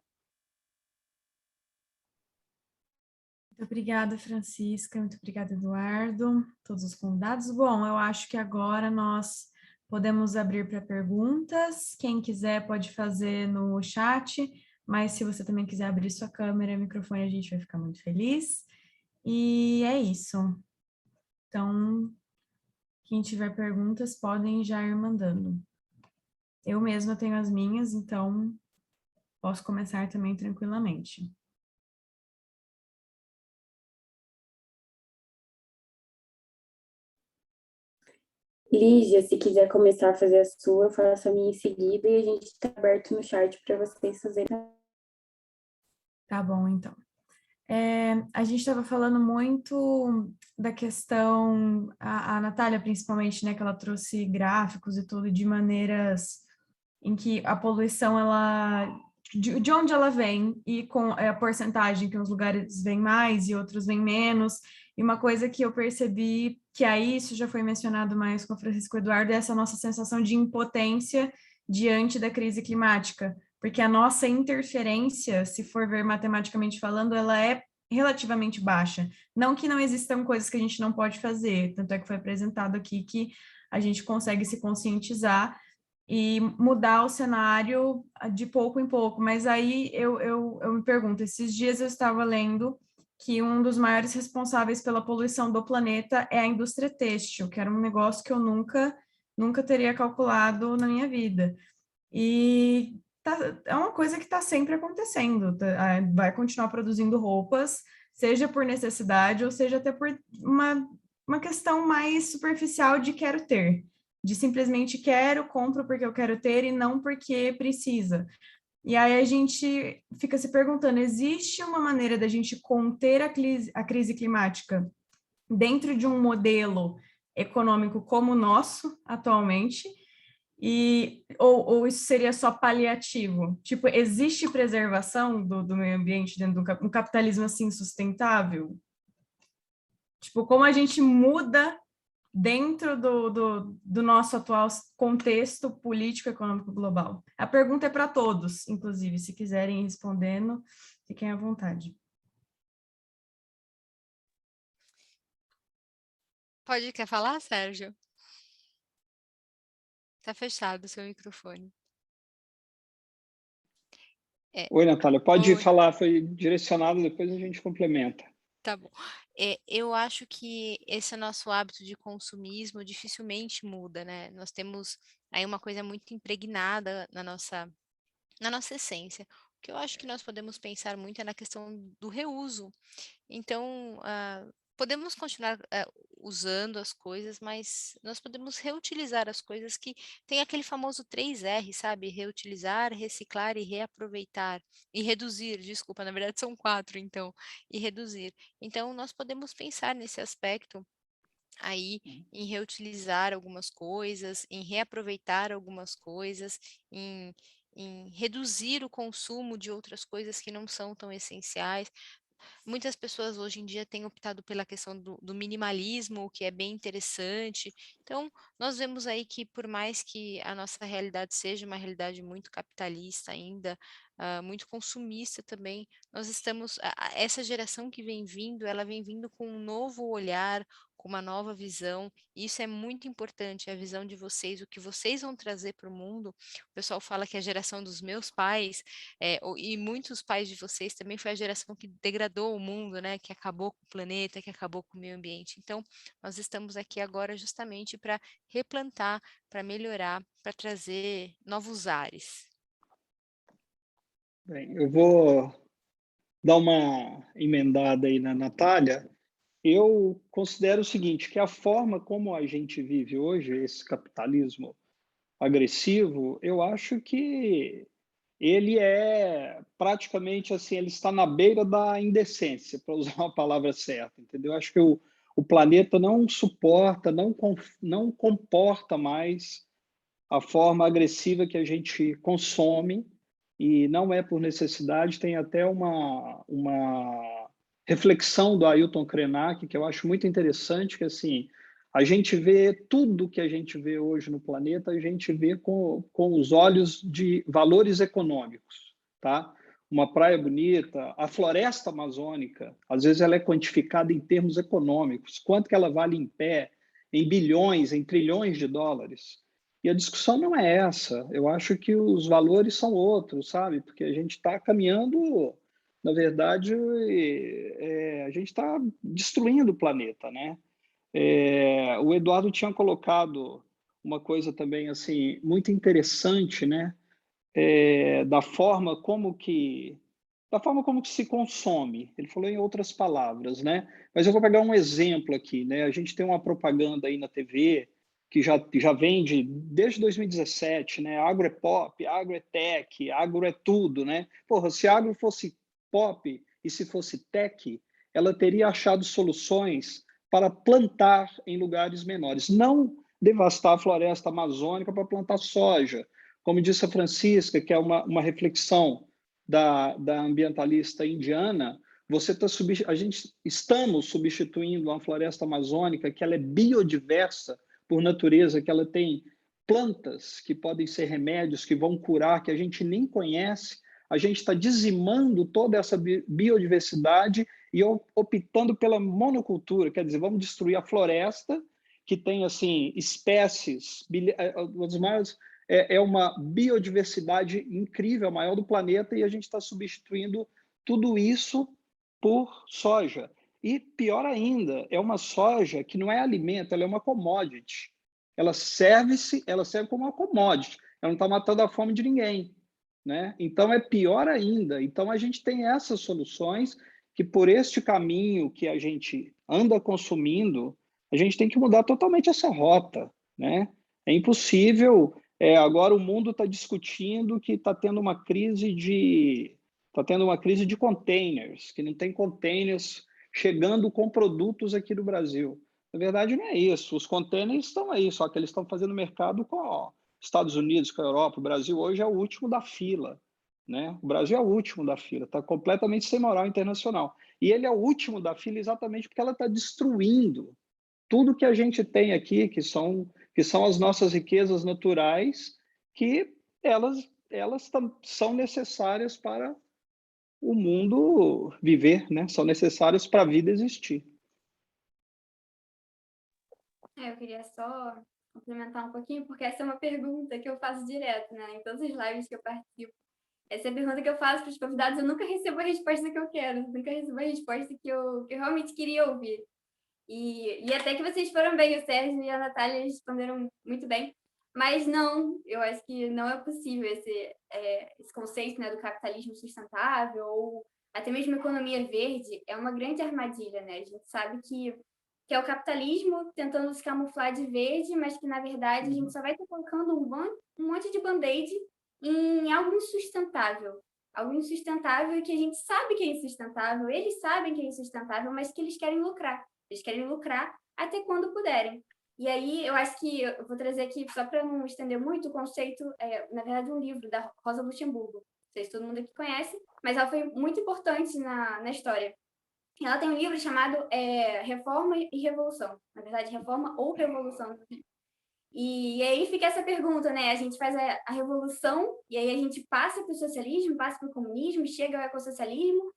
Muito obrigada, Francisca. Muito obrigada, Eduardo. Todos os convidados. Bom, eu acho que agora nós podemos abrir para perguntas. Quem quiser pode fazer no chat, mas se você também quiser abrir sua câmera e microfone, a gente vai ficar muito feliz. E é isso. Então, quem tiver perguntas, podem já ir mandando. Eu mesma tenho as minhas, então posso começar também tranquilamente. Lígia, se quiser começar a fazer a sua, eu faço a minha em seguida e a gente está aberto no chat para vocês fazerem. Tá bom, então. A gente estava falando muito da questão, a Natália principalmente, né, que ela trouxe gráficos e tudo de maneiras em que a poluição, de onde ela vem e com a porcentagem que uns lugares vêm mais e outros vêm menos. E uma coisa que eu percebi, que aí isso já foi mencionado mais com o Francisco Eduardo, é essa nossa sensação de impotência diante da crise climática, porque a nossa interferência, se for ver matematicamente falando, ela é relativamente baixa. Não que não existam coisas que a gente não pode fazer, tanto é que foi apresentado aqui que a gente consegue se conscientizar e mudar o cenário de pouco em pouco. Mas aí eu me pergunto, esses dias eu estava lendo que um dos maiores responsáveis pela poluição do planeta é a indústria têxtil, que era um negócio que eu nunca teria calculado na minha vida. E é uma coisa que está sempre acontecendo, vai continuar produzindo roupas, seja por necessidade ou seja até por uma questão mais superficial de quero ter, de simplesmente quero, compro porque eu quero ter e não porque precisa. E aí a gente fica se perguntando, existe uma maneira da gente conter a crise climática dentro de um modelo econômico como o nosso atualmente? Ou isso seria só paliativo? Tipo, existe preservação do meio ambiente dentro de um capitalismo assim sustentável? Tipo, como a gente muda dentro do nosso atual contexto político econômico global? A pergunta é para todos, inclusive, se quiserem ir respondendo, fiquem à vontade. Quer falar, Sérgio? Tá fechado o seu microfone. Oi, Natália, pode Oi. falar, foi direcionado, depois a gente complementa. Tá bom. Eu acho que esse nosso hábito de consumismo dificilmente muda, né? Nós temos aí uma coisa muito impregnada na nossa essência. O que eu acho que nós podemos pensar muito é na questão do reuso. Então, podemos continuar usando as coisas, mas nós podemos reutilizar as coisas que tem aquele famoso 3R, sabe? Reutilizar, reciclar e reaproveitar. E reduzir, desculpa, na verdade são 4, então, e reduzir. Então, nós podemos pensar nesse aspecto aí em reutilizar algumas coisas, em reaproveitar algumas coisas, em reduzir o consumo de outras coisas que não são tão essenciais. Muitas pessoas hoje em dia têm optado pela questão do minimalismo, o que é bem interessante. Então, nós vemos aí que por mais que a nossa realidade seja uma realidade muito capitalista ainda, muito consumista também, nós estamos, essa geração que vem vindo, ela vem vindo com um novo olhar, com uma nova visão. Isso é muito importante, a visão de vocês, o que vocês vão trazer para o mundo. O pessoal fala que a geração dos meus pais, e muitos pais de vocês também foi a geração que degradou o mundo, né? Que acabou com o planeta, que acabou com o meio ambiente. Então, nós estamos aqui agora justamente para replantar, para melhorar, para trazer novos ares. Bem, eu vou dar uma emendada aí na Natália. Eu considero o seguinte, que a forma como a gente vive hoje, esse capitalismo agressivo, eu acho que ele é praticamente assim, ele está na beira da indecência, para usar uma palavra certa, entendeu? Eu acho que o planeta não suporta, não comporta mais a forma agressiva que a gente consome, e não é por necessidade. Tem até uma reflexão do Ailton Krenak, que eu acho muito interessante, que assim, a gente vê tudo que a gente vê hoje no planeta, a gente vê com os olhos de valores econômicos, tá? Uma praia bonita, a floresta amazônica, às vezes ela é quantificada em termos econômicos, quanto que ela vale em pé, em bilhões, em trilhões de dólares. E a discussão não é essa. Eu acho que os valores são outros, sabe? Porque a gente está caminhando, na verdade, a gente está destruindo o planeta, né? O Eduardo tinha colocado uma coisa também assim muito interessante, né? Da forma como que se consome. Ele falou em outras palavras, né? Mas eu vou pegar um exemplo aqui, né? A gente tem uma propaganda aí na TV que já vem desde 2017, né? Agro é pop, agro é tech, agro é tudo, né? Porra, se agro fosse pop e se fosse tech, ela teria achado soluções para plantar em lugares menores, não devastar a floresta amazônica para plantar soja. Como disse a Francisca, que é uma reflexão da ambientalista indiana, a gente estamos substituindo uma floresta amazônica que ela é biodiversa por natureza, que ela tem plantas que podem ser remédios, que vão curar, que a gente nem conhece. A gente está dizimando toda essa biodiversidade e optando pela monocultura, quer dizer, vamos destruir a floresta, que tem assim espécies, os maiores uma biodiversidade incrível, a maior do planeta, e a gente está substituindo tudo isso por soja. E pior ainda, é uma soja que não é alimento, ela é uma commodity. Ela serve como uma commodity. Ela não está matando a fome de ninguém, né? Então é pior ainda. Então a gente tem essas soluções que, por este caminho que a gente anda consumindo, a gente tem que mudar totalmente essa rota, né? É impossível. Agora o mundo está discutindo que está tendo uma crise de containers, que não tem containers chegando com produtos aqui do Brasil. Na verdade, não é isso. Os containers estão aí, só que eles estão fazendo mercado com os Estados Unidos, com a Europa. O Brasil hoje é o último da fila, né? O Brasil é o último da fila, está completamente sem moral internacional. E ele é o último da fila exatamente porque ela está destruindo tudo que a gente tem aqui, que são as nossas riquezas naturais, que elas são necessárias para o mundo viver, né? São necessárias para a vida existir. Eu queria só complementar um pouquinho, porque essa é uma pergunta que eu faço direto, né? Em todas as lives que eu participo. Essa é a pergunta que eu faço para os convidados, eu nunca recebo a resposta que eu quero, nunca recebo a resposta que eu realmente queria ouvir. E até que vocês foram bem, o Sérgio e a Natália responderam muito bem, mas não, eu acho que não é possível esse conceito, né, do capitalismo sustentável ou até mesmo economia verde, é uma grande armadilha, né? A gente sabe que é o capitalismo tentando se camuflar de verde, mas que, na verdade, a gente só vai estar colocando um monte de band-aid em algo insustentável. Algo insustentável que a gente sabe que é insustentável, eles sabem que é insustentável, mas que eles querem lucrar. Eles querem lucrar até quando puderem. E aí, eu acho que eu vou trazer aqui, só para não estender muito, o conceito, na verdade, um livro da Rosa Luxemburgo. Não sei se todo mundo aqui conhece, mas ela foi muito importante na história. Ela tem um livro chamado Reforma e Revolução. Na verdade, Reforma ou Revolução. E aí fica essa pergunta, né? A gente faz a revolução e aí a gente passa para o socialismo, passa para o comunismo, chega ao ecossocialismo.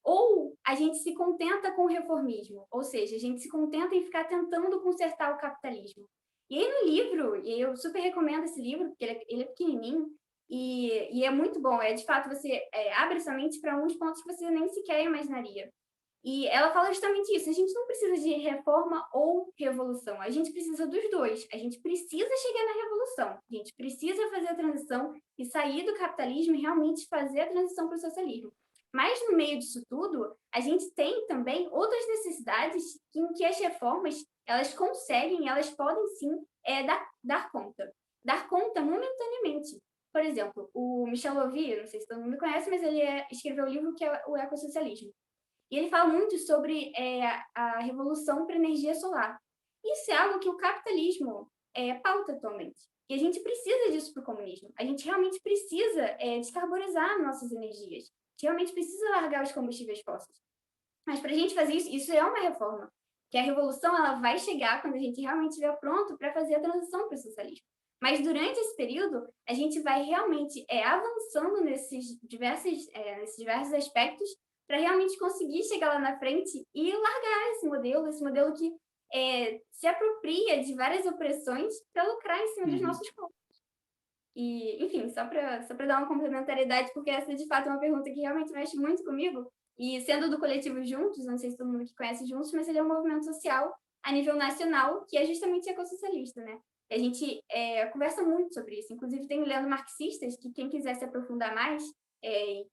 ou a gente se contenta com o reformismo, ou seja, a gente se contenta em ficar tentando consertar o capitalismo. E aí no livro, e eu super recomendo esse livro, porque ele é pequenininho, e é muito bom, de fato, você abre sua mente para uns pontos que você nem sequer imaginaria. E ela fala justamente isso, a gente não precisa de reforma ou revolução, a gente precisa dos dois, a gente precisa chegar na revolução, a gente precisa fazer a transição e sair do capitalismo e realmente fazer a transição para o socialismo. Mas no meio disso tudo, a gente tem também outras necessidades em que as reformas, elas conseguem, elas podem sim dar conta. Dar conta momentaneamente. Por exemplo, o Michel Louvier, não sei se todo mundo conhece, mas ele escreveu um livro que é o Ecossocialismo. E ele fala muito sobre a revolução para a energia solar. Isso é algo que o capitalismo pauta atualmente. E a gente precisa disso para o comunismo. A gente realmente precisa descarbonizar nossas energias. A gente realmente precisa largar os combustíveis fósseis. Mas para a gente fazer isso é uma reforma. Que a revolução ela vai chegar quando a gente realmente estiver pronto para fazer a transição para o socialismo. Mas durante esse período, a gente vai realmente avançando nesses diversos aspectos para realmente conseguir chegar lá na frente e largar esse modelo que se apropria de várias opressões para lucrar em cima dos nossos corpos. E, enfim, só para dar uma complementariedade, porque essa de fato é uma pergunta que realmente mexe muito comigo, e sendo do coletivo Juntos, não sei se todo mundo que conhece Juntos, mas ele é um movimento social a nível nacional, que é justamente ecossocialista, né? E a gente conversa muito sobre isso, inclusive tem o Leandro Marxistas, que quem quiser se aprofundar mais,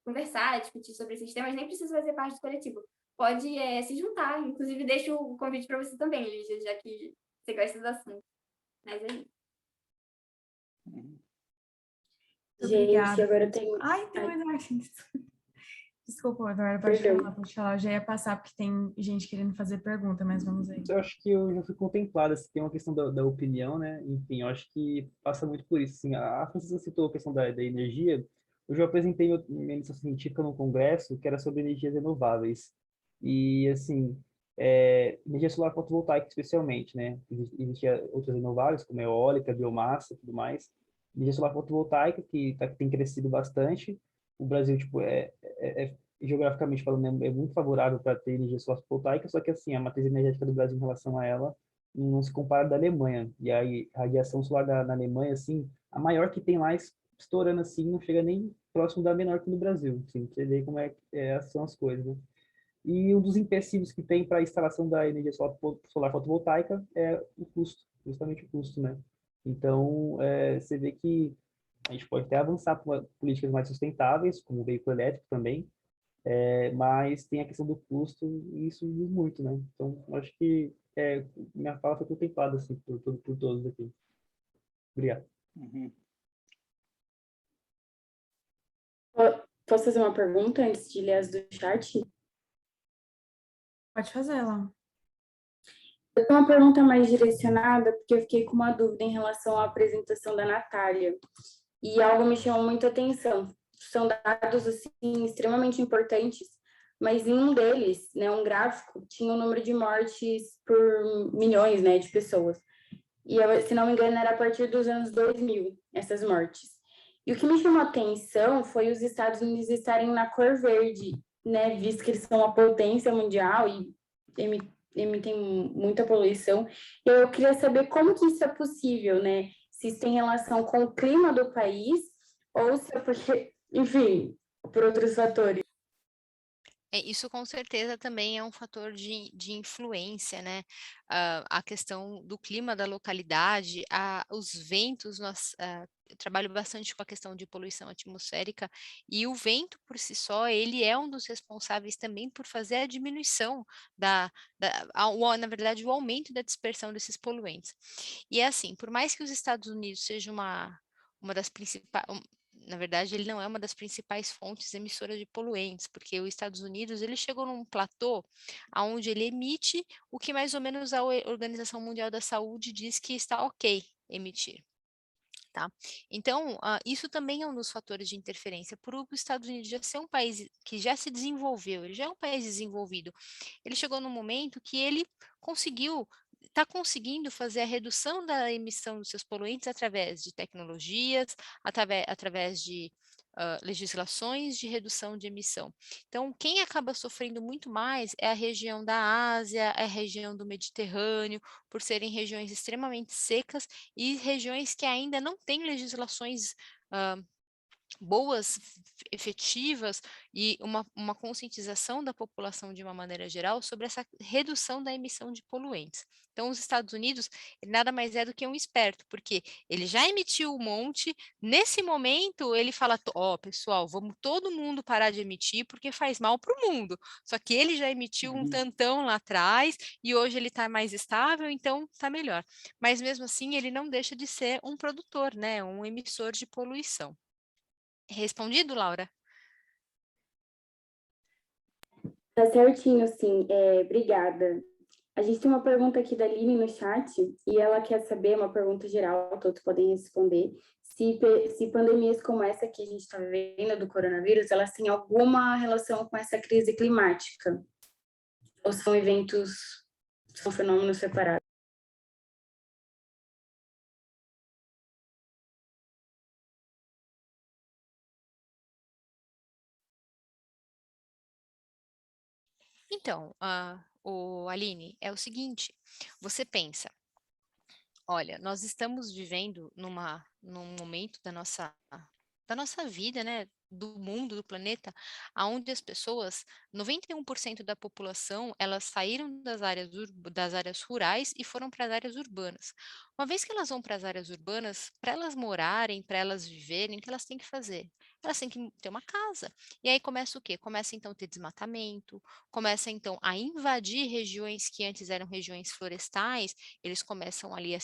conversar, discutir sobre esses temas, nem precisa fazer parte do coletivo. Pode se juntar. Inclusive, deixo o convite para você também, Lígia, já que você gosta do assunto. Mas é isso. Gente, agora eu tenho... Ai, tem mais artes. Desculpa, Eduardo, pode falar. Eu já ia passar porque tem gente querendo fazer pergunta, mas vamos aí. Eu acho que eu já fui contemplado, assim, tem uma questão da opinião, né? Enfim, eu acho que passa muito por isso. Assim, a Francisca citou a questão da energia. Eu já apresentei minha iniciação científica no congresso, que era sobre energias renováveis. E, assim, energia solar fotovoltaica especialmente, né? Existia outras renováveis, como eólica, biomassa e tudo mais. Energia solar fotovoltaica, que tem crescido bastante. O Brasil, tipo, geograficamente falando, é muito favorável para ter energia solar fotovoltaica, só que, assim, a matriz energética do Brasil em relação a ela não se compara da Alemanha. E aí, a radiação solar na Alemanha, assim, a maior que tem lá, estourando assim, não chega nem próximo da menor que no Brasil. Assim, você vê como são as coisas, né? E um dos empecilhos que tem para a instalação da energia solar fotovoltaica é o custo, justamente o custo, né? Então, você vê que a gente pode até avançar para políticas mais sustentáveis, como o veículo elétrico também, mas tem a questão do custo e isso diz muito, né? Então, eu acho que minha fala foi contemplada assim, por todos aqui. Obrigado. Posso fazer uma pergunta antes de ler as do chat? Pode fazer, lá. Eu tenho uma pergunta mais direcionada, porque eu fiquei com uma dúvida em relação à apresentação da Natália. E algo me chamou muita atenção. São dados, assim, extremamente importantes, mas em um deles, né, um gráfico, tinha o número de mortes por milhões, né, de pessoas. E, se não me engano, era a partir dos anos 2000, essas mortes. E o que me chamou a atenção foi os Estados Unidos estarem na cor verde, né, visto que eles são uma potência mundial e emitem muita poluição. Eu queria saber como que isso é possível, né? Se isso tem relação com o clima do país ou se é porque, enfim, por outros fatores. Isso com certeza também é um fator de influência, né? A questão do clima da localidade, os ventos, eu trabalho bastante com a questão de poluição atmosférica, e o vento por si só, ele é um dos responsáveis também por fazer a diminuição na verdade, o aumento da dispersão desses poluentes. E é assim, por mais que os Estados Unidos seja uma das principais, na verdade, ele não é uma das principais fontes emissoras de poluentes, porque os Estados Unidos ele chegou num platô onde ele emite o que mais ou menos a Organização Mundial da Saúde diz que está ok emitir. Tá? Então, isso também é um dos fatores de interferência. Por os Estados Unidos já ser um país que já se desenvolveu, ele já é um país desenvolvido, ele chegou num momento que ele conseguiu está conseguindo fazer a redução da emissão dos seus poluentes através de tecnologias, através de legislações de redução de emissão. Então, quem acaba sofrendo muito mais é a região da Ásia, é a região do Mediterrâneo, por serem regiões extremamente secas e regiões que ainda não têm legislações boas, efetivas e uma conscientização da população de uma maneira geral sobre essa redução da emissão de poluentes. Então, os Estados Unidos, ele nada mais é do que um esperto, porque ele já emitiu um monte, nesse momento ele fala, ó, pessoal, vamos todo mundo parar de emitir porque faz mal para o mundo. Só que ele já emitiu um tantão lá atrás e hoje ele está mais estável, então está melhor. Mas mesmo assim, ele não deixa de ser um produtor, né, um emissor de poluição. Respondido, Laura? Tá certinho, sim. Obrigada. A gente tem uma pergunta aqui da Aline no chat e ela quer saber, uma pergunta geral, todos podem responder, se pandemias como essa que a gente está vivendo do coronavírus, elas têm alguma relação com essa crise climática? Ou são eventos, são fenômenos separados? Então, Aline, é o seguinte, você pensa, olha, nós estamos vivendo num momento da nossa vida, né, do mundo, do planeta, onde as pessoas, 91% da população, elas saíram das áreas rurais e foram para as áreas urbanas. Uma vez que elas vão para as áreas urbanas, para elas morarem, para elas viverem, o que elas têm que fazer? Elas têm que ter uma casa. E aí começa o quê? Começa então a ter desmatamento, começa então a invadir regiões que antes eram regiões florestais, eles começam ali a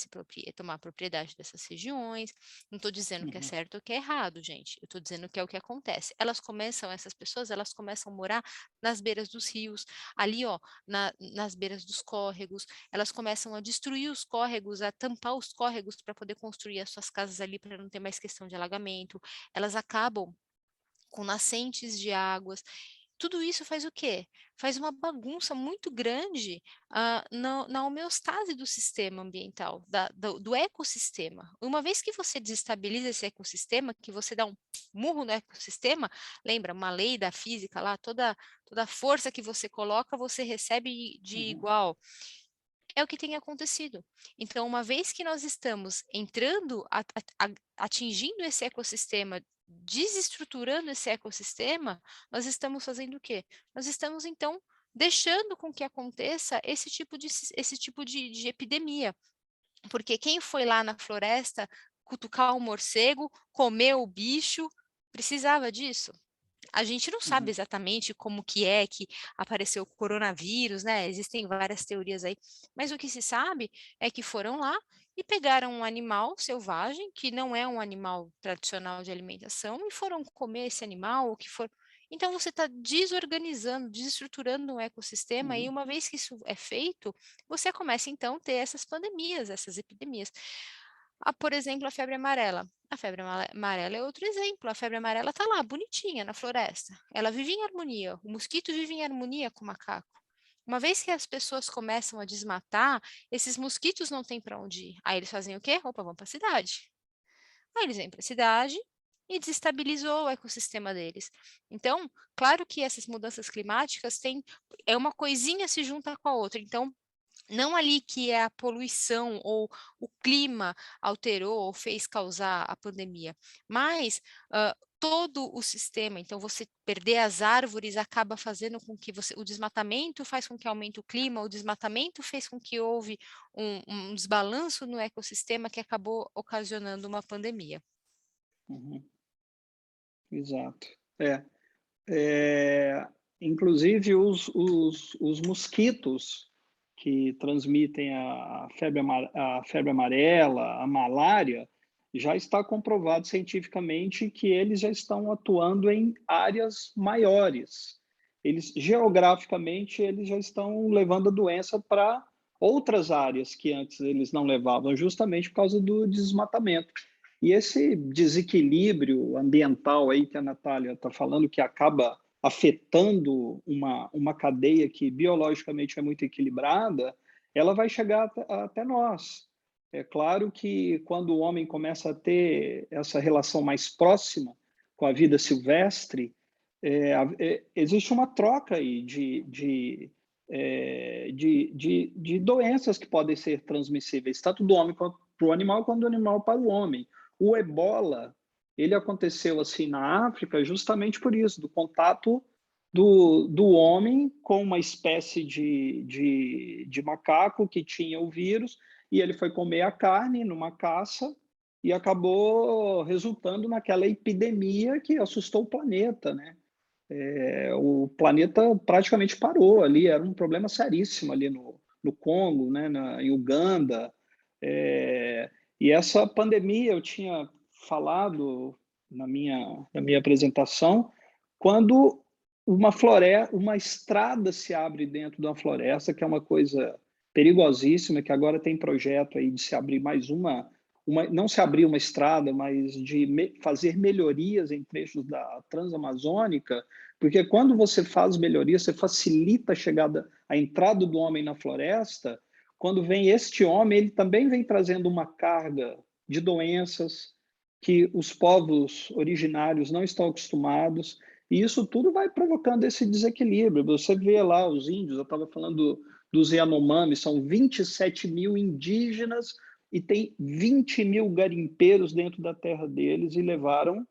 tomar propriedade dessas regiões. Não estou dizendo que é certo ou que é errado, gente. Eu estou dizendo que é o que acontece. Essas pessoas, elas começam a morar nas beiras dos rios, ali, ó, nas beiras dos córregos. Elas começam a destruir os córregos, a tampar os córregos para poder construir as suas casas ali, para não ter mais questão de alagamento. Elas acabam com nascentes de águas. Tudo isso faz o quê? Faz uma bagunça muito grande na homeostase do sistema ambiental, do ecossistema. Uma vez que você desestabiliza esse ecossistema, que você dá um murro no ecossistema, lembra uma lei da física lá, toda força que você coloca, você recebe de igual. É o que tem acontecido. Então, uma vez que nós estamos entrando, atingindo esse ecossistema, desestruturando esse ecossistema, nós estamos fazendo o quê? Nós estamos, então, deixando com que aconteça esse tipo de epidemia. Porque quem foi lá na floresta cutucar o morcego, comer o bicho, precisava disso? A gente não sabe exatamente como que apareceu o coronavírus, né? Existem várias teorias aí, mas o que se sabe é que foram lá e pegaram um animal selvagem, que não é um animal tradicional de alimentação, e foram comer esse animal, ou que for. Então você está desorganizando, desestruturando um ecossistema, e uma vez que isso é feito, você começa então a ter essas pandemias, essas epidemias. Por exemplo, a febre amarela. A febre amarela é outro exemplo. A febre amarela está lá, bonitinha, na floresta. Ela vive em harmonia. O mosquito vive em harmonia com o macaco. Uma vez que as pessoas começam a desmatar, esses mosquitos não têm para onde ir. Aí eles fazem o quê? Opa, vão para a cidade. Aí eles vêm para a cidade e desestabilizou o ecossistema deles. Então, claro que essas mudanças climáticas uma coisinha se junta com a outra. Então, não ali que é a poluição ou o clima alterou ou fez causar a pandemia, mas todo o sistema. Então, você perder as árvores acaba fazendo com que o desmatamento faz com que aumente o clima, o desmatamento fez com que houve um desbalanço no ecossistema que acabou ocasionando uma pandemia. Exato. Inclusive, os mosquitos que transmitem a febre amarela, a malária, já está comprovado cientificamente que eles já estão atuando em áreas maiores. Geograficamente, eles já estão levando a doença para outras áreas que antes eles não levavam, justamente por causa do desmatamento. E esse desequilíbrio ambiental aí que a Natália está falando, que acaba afetando uma cadeia que biologicamente é muito equilibrada, ela vai chegar até nós. É claro que quando o homem começa a ter essa relação mais próxima com a vida silvestre, existe uma troca aí de doenças que podem ser transmissíveis, tanto do homem para o animal, quanto do animal para o homem. O ebola, ele aconteceu assim na África justamente por isso, do contato do homem com uma espécie de macaco que tinha o vírus, e ele foi comer a carne numa caça e acabou resultando naquela epidemia que assustou o planeta, né? O planeta praticamente parou ali, era um problema seríssimo ali no Congo, né, em Uganda. E essa pandemia, eu tinha falado na minha apresentação, quando uma estrada se abre dentro da floresta, que é uma coisa perigosíssima, que agora tem projeto aí de se abrir mais não se abrir uma estrada, mas de fazer melhorias em trechos da Transamazônica, porque quando você faz melhorias, você facilita a entrada do homem na floresta. Quando vem este homem, ele também vem trazendo uma carga de doenças que os povos originários não estão acostumados, e isso tudo vai provocando esse desequilíbrio. Você vê lá os índios, eu estava falando dos Yanomami, são 27 mil indígenas e tem 20 mil garimpeiros dentro da terra deles e levaram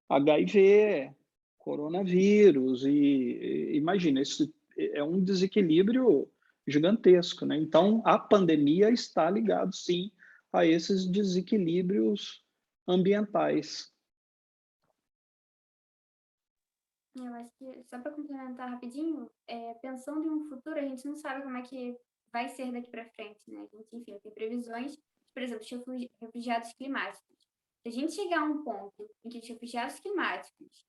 HIV, coronavírus, e imagina, isso é um desequilíbrio gigantesco, né? Então, a pandemia está ligada, sim, a esses desequilíbrios ambientais. Eu acho que, só para complementar rapidinho, pensando em um futuro, a gente não sabe como é que vai ser daqui para frente, né? A gente, enfim, tem previsões, por exemplo, de refugiados climáticos. Se a gente chegar a um ponto em que os refugiados climáticos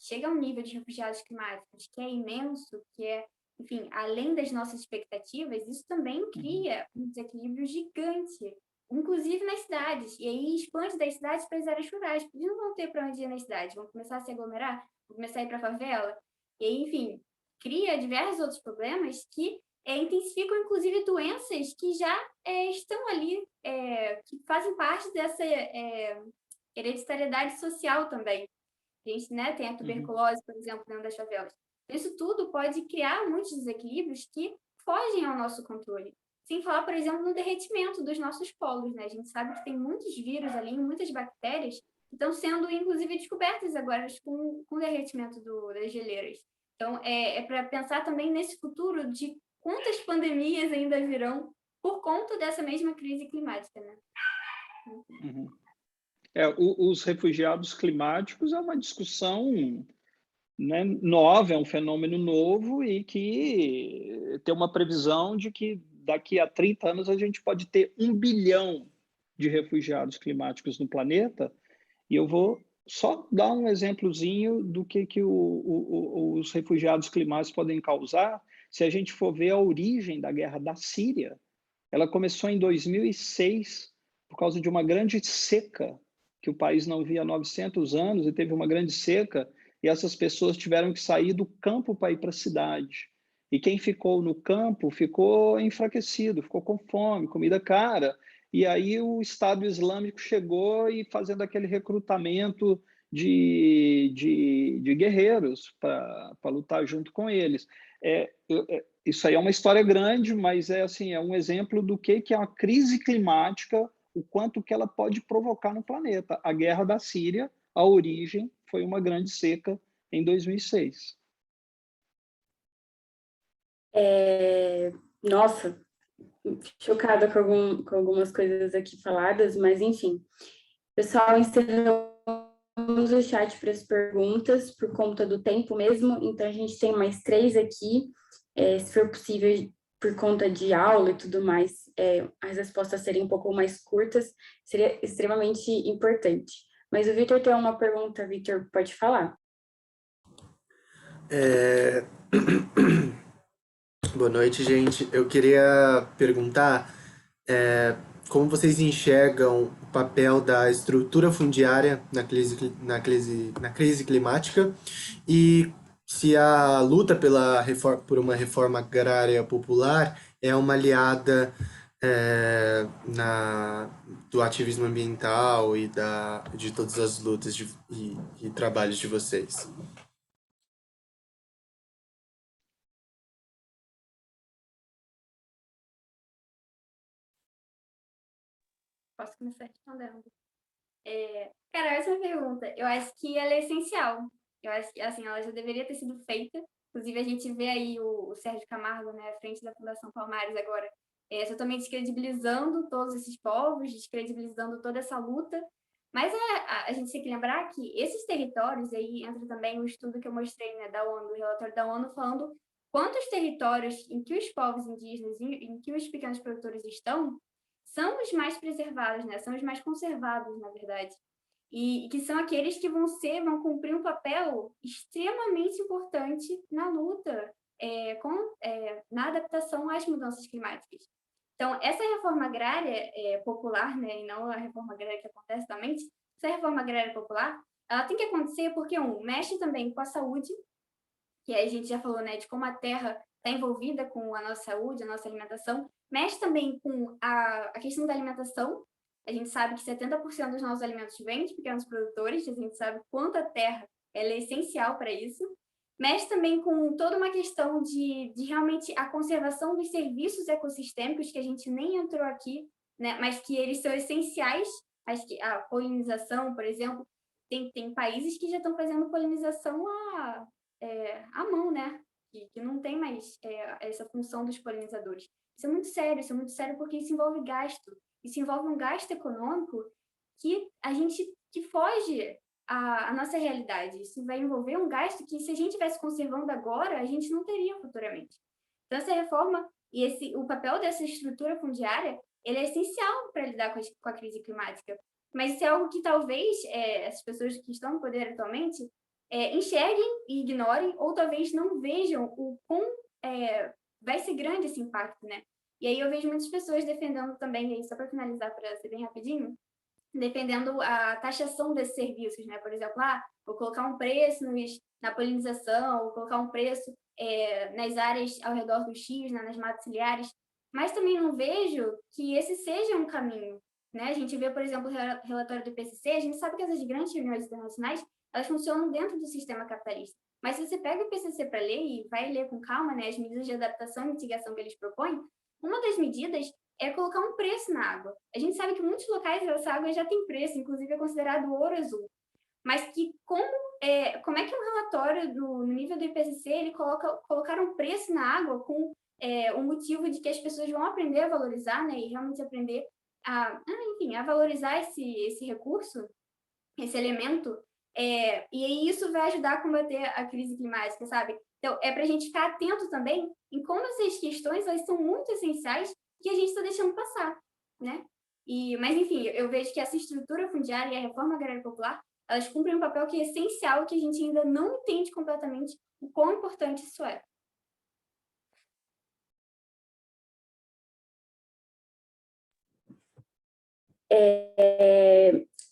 chega a um nível de refugiados climáticos que é imenso, que é, enfim, além das nossas expectativas, isso também cria um desequilíbrio gigante, inclusive nas cidades. E aí expande das cidades para as áreas rurais, porque eles não vão ter para onde ir na cidade, vão começar a se aglomerar, vão começar a ir para a favela. E aí, enfim, cria diversos outros problemas que intensificam, inclusive, doenças que já estão ali, que fazem parte dessa hereditariedade social também. A gente, né, tem a tuberculose, por exemplo, dentro das favelas. Isso tudo pode criar muitos desequilíbrios que fogem ao nosso controle. Sem falar, por exemplo, no derretimento dos nossos polos, né? A gente sabe que tem muitos vírus ali, muitas bactérias, que estão sendo, inclusive, descobertas agora com o derretimento das geleiras. Então, para pensar também nesse futuro de quantas pandemias ainda virão por conta dessa mesma crise climática, né? Os refugiados climáticos é uma discussão, né, nova, é um fenômeno novo e que tem uma previsão de que daqui a 30 anos a gente pode ter 1 bilhão de refugiados climáticos no planeta. E eu vou só dar um exemplozinho do que os refugiados climáticos podem causar. Se a gente for ver a origem da guerra da Síria, ela começou em 2006 por causa de uma grande seca que o país não via há 900 anos, e teve uma grande seca, e essas pessoas tiveram que sair do campo para ir para a cidade. E quem ficou no campo ficou enfraquecido, ficou com fome, comida cara. E aí o Estado Islâmico chegou e fazendo aquele recrutamento de guerreiros para lutar junto com eles. Isso aí é uma história grande, mas é um exemplo do que é uma crise climática, o quanto que ela pode provocar no planeta. A guerra da Síria, a origem foi uma grande seca em 2006. Nossa, chocada com algumas coisas aqui faladas, mas enfim. Pessoal, encerramos o chat para as perguntas por conta do tempo mesmo, então a gente tem mais 3 aqui. Se for possível, por conta de aula e tudo mais, as respostas serem um pouco mais curtas, seria extremamente importante. Mas o Vitor tem uma pergunta. Vitor, pode falar. Boa noite, gente. Eu queria perguntar como vocês enxergam o papel da estrutura fundiária na crise climática e se a luta por uma reforma agrária popular é uma aliada do ativismo ambiental e de todas as lutas e trabalhos de vocês? Posso começar respondendo? Cara, essa pergunta, eu acho que ela é essencial. Eu acho que, assim, ela já deveria ter sido feita. Inclusive, a gente vê aí o Sérgio Camargo, né, à frente da Fundação Palmares agora, totalmente descredibilizando todos esses povos, descredibilizando toda essa luta. Mas a gente tem que lembrar que esses territórios, aí entra também o estudo que eu mostrei, né, da ONU, o relatório da ONU falando quantos territórios em que os povos indígenas, em que os pequenos produtores estão, são os mais preservados, né? São os mais conservados, na verdade. E que são aqueles que vão cumprir um papel extremamente importante na luta na adaptação às mudanças climáticas. Então, essa reforma agrária popular, né, e não a reforma agrária que acontece atualmente, essa reforma agrária popular, ela tem que acontecer porque, mexe também com a saúde, que a gente já falou, né, de como a terra está envolvida com a nossa saúde, a nossa alimentação, mexe também com a questão da alimentação. A gente sabe que 70% dos nossos alimentos vêm de pequenos produtores, a gente sabe quanto a terra ela é essencial para isso. Mexe também com toda uma questão de realmente a conservação dos serviços ecossistêmicos, que a gente nem entrou aqui, né, mas que eles são essenciais. Acho que a polinização, por exemplo, tem países que já estão fazendo polinização à mão, né? Que não tem mais essa função dos polinizadores. Isso é muito sério porque isso envolve gasto. Isso envolve um gasto econômico que foge à nossa realidade. Isso vai envolver um gasto que, se a gente estivesse conservando agora, a gente não teria futuramente. Então, essa reforma e o papel dessa estrutura fundiária, ele é essencial para lidar com a crise climática. Mas isso é algo que talvez essas pessoas que estão no poder atualmente enxerguem e ignorem, ou talvez não vejam o quão vai ser grande esse impacto, né? E aí eu vejo muitas pessoas defendendo também, aí só para finalizar, para ser bem rapidinho, defendendo a taxação desses serviços, né? Por exemplo, vou colocar um preço na polinização, vou colocar um preço nas áreas ao redor dos rios, né? Nas matas ciliares, mas também não vejo que esse seja um caminho, né? A gente vê, por exemplo, o relatório do IPCC, a gente sabe que essas grandes reuniões internacionais, elas funcionam dentro do sistema capitalista. Mas se você pega o IPCC para ler e vai ler com calma, né, as medidas de adaptação e mitigação que eles propõem, uma das medidas é colocar um preço na água. A gente sabe que em muitos locais essa água já tem preço, inclusive é considerado ouro azul. Mas que como é que um relatório no nível do IPCC ele colocar um preço na água com o motivo de que as pessoas vão aprender a valorizar, né, e realmente aprender a valorizar esse recurso, esse elemento, e aí isso vai ajudar a combater a crise climática, sabe? Então, para a gente ficar atento também em como essas questões elas são muito essenciais que a gente está deixando passar, né? Mas, enfim, eu vejo que essa estrutura fundiária e a reforma agrária popular, elas cumprem um papel que é essencial, que a gente ainda não entende completamente o quão importante isso é.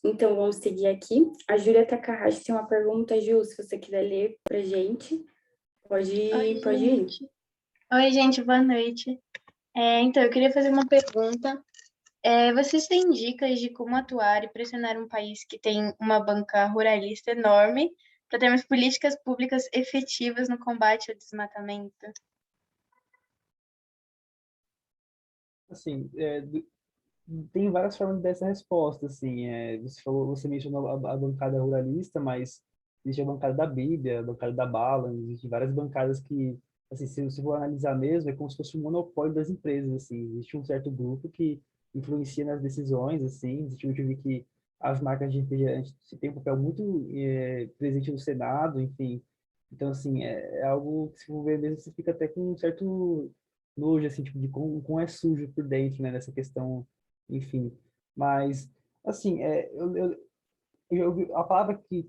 Então, vamos seguir aqui. A Júlia Takahashi tem uma pergunta, Ju, se você quiser ler para a gente, pode ir. Oi, gente, boa noite. Então, eu queria fazer uma pergunta. Vocês têm dicas de como atuar e pressionar um país que tem uma banca ruralista enorme para termos políticas públicas efetivas no combate ao desmatamento? Assim, tem várias formas dessa resposta, assim, você mencionou a bancada ruralista, mas existe a bancada da Bíblia, a bancada da Bala, existem várias bancadas que, assim, se você for analisar mesmo, é como se fosse um monopólio das empresas, assim, existe um certo grupo que influencia nas decisões, assim, existe um vi que as marcas de refrigerante têm um papel muito presente no Senado, enfim, então, assim, é algo que, se for ver mesmo, você fica até com um certo nojo, assim, tipo, de como é sujo por dentro, né, nessa questão, enfim. Mas, assim, a palavra que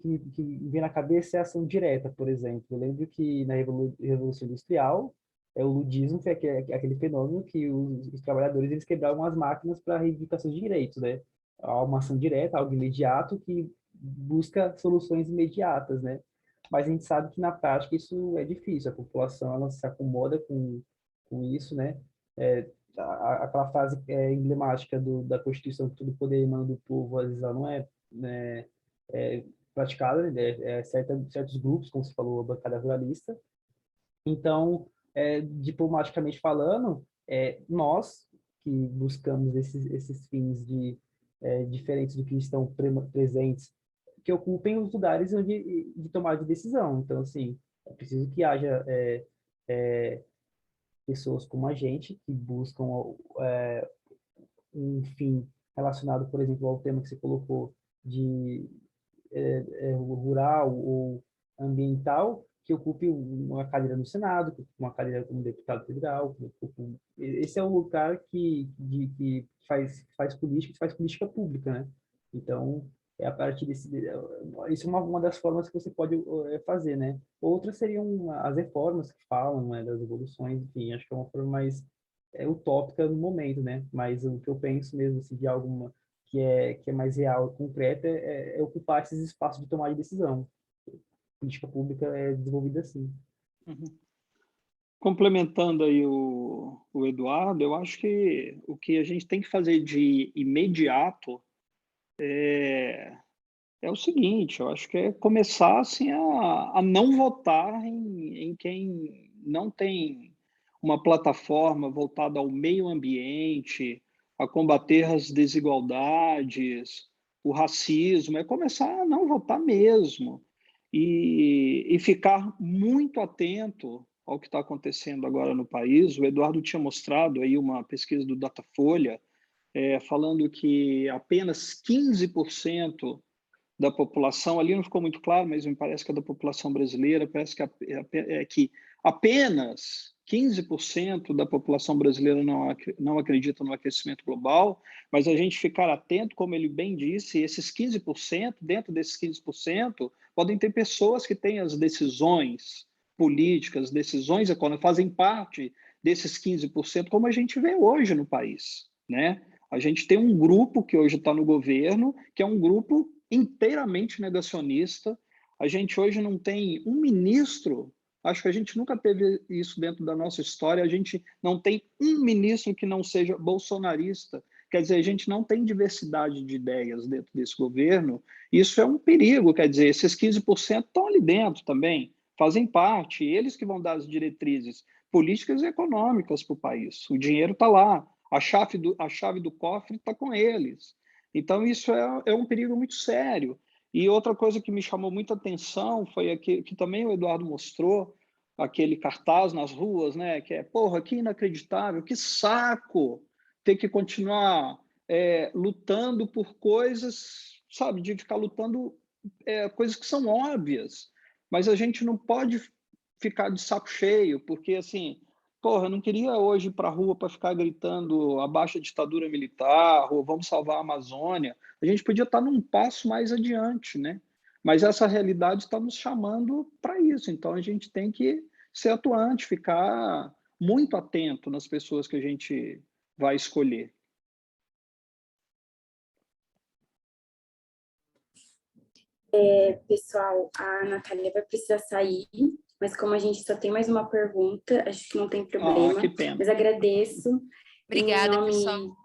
vem na cabeça é ação direta, por exemplo. Eu lembro que na Revolução Industrial, o ludismo foi aquele fenômeno que os trabalhadores eles quebravam as máquinas para reivindicação de direitos, né? Há uma ação direta, algo imediato que busca soluções imediatas, né? Mas a gente sabe que na prática isso é difícil, a população ela se acomoda com isso, né? Aquela frase emblemática da Constituição, que todo poder emana do povo, às vezes ela não é praticada, né? Certos grupos, como você falou, a bancada ruralista. Então, diplomaticamente falando, nós que buscamos esses fins diferentes do que estão presentes, que ocupem os lugares de tomada de decisão. Então, assim, é preciso que haja pessoas como a gente, que buscam um fim relacionado, por exemplo, ao tema que você colocou de rural ou ambiental, que ocupe uma cadeira no Senado, que ocupe uma cadeira como deputado federal. Esse é o lugar que faz política, que faz política pública, né? Então, a partir isso é uma das formas que você pode fazer, né? Outras seriam as reformas que falam, né, das evoluções, enfim, acho que é uma forma mais utópica no momento, né? Mas o que eu penso mesmo, assim, de alguma que é mais real e concreta é ocupar esses espaços de tomar de decisão. Política pública é desenvolvida assim. Uhum. Complementando aí o Eduardo, eu acho que o que a gente tem que fazer de imediato é o seguinte, eu acho que é começar assim, a não votar em quem não tem uma plataforma voltada ao meio ambiente, a combater as desigualdades, o racismo, é começar a não votar mesmo e ficar muito atento ao que está acontecendo agora no país. O Eduardo tinha mostrado aí uma pesquisa do Datafolha, falando que apenas 15% da população, ali não ficou muito claro, mas me parece que é da população brasileira, parece que apenas 15% da população brasileira não acredita no aquecimento global, mas a gente ficar atento, como ele bem disse, esses 15%, dentro desses 15%, podem ter pessoas que têm as decisões políticas, decisões econômicas, fazem parte desses 15%, como a gente vê hoje no país, né? A gente tem um grupo que hoje está no governo, que é um grupo inteiramente negacionista. A gente hoje não tem um ministro, acho que a gente nunca teve isso dentro da nossa história, a gente não tem um ministro que não seja bolsonarista. Quer dizer, a gente não tem diversidade de ideias dentro desse governo. Isso é um perigo, quer dizer, esses 15% estão ali dentro também, fazem parte, eles que vão dar as diretrizes políticas e econômicas para o país. O dinheiro está lá, a chave do cofre está com eles. Então, isso é um perigo muito sério. E outra coisa que me chamou muita atenção foi que também o Eduardo mostrou, aquele cartaz nas ruas, né, que porra, que inacreditável, que saco ter que continuar lutando por coisas, sabe, de ficar lutando coisas que são óbvias, mas a gente não pode ficar de saco cheio, porque, assim, porra, eu não queria hoje ir para a rua para ficar gritando abaixo a ditadura militar, ou vamos salvar a Amazônia. A gente podia estar num passo mais adiante, né? Mas essa realidade está nos chamando para isso. Então, a gente tem que ser atuante, ficar muito atento nas pessoas que a gente vai escolher. Pessoal, a Natália vai precisar sair, mas como a gente só tem mais uma pergunta, acho que não tem problema. Que pena. Mas agradeço. Obrigada, pessoal.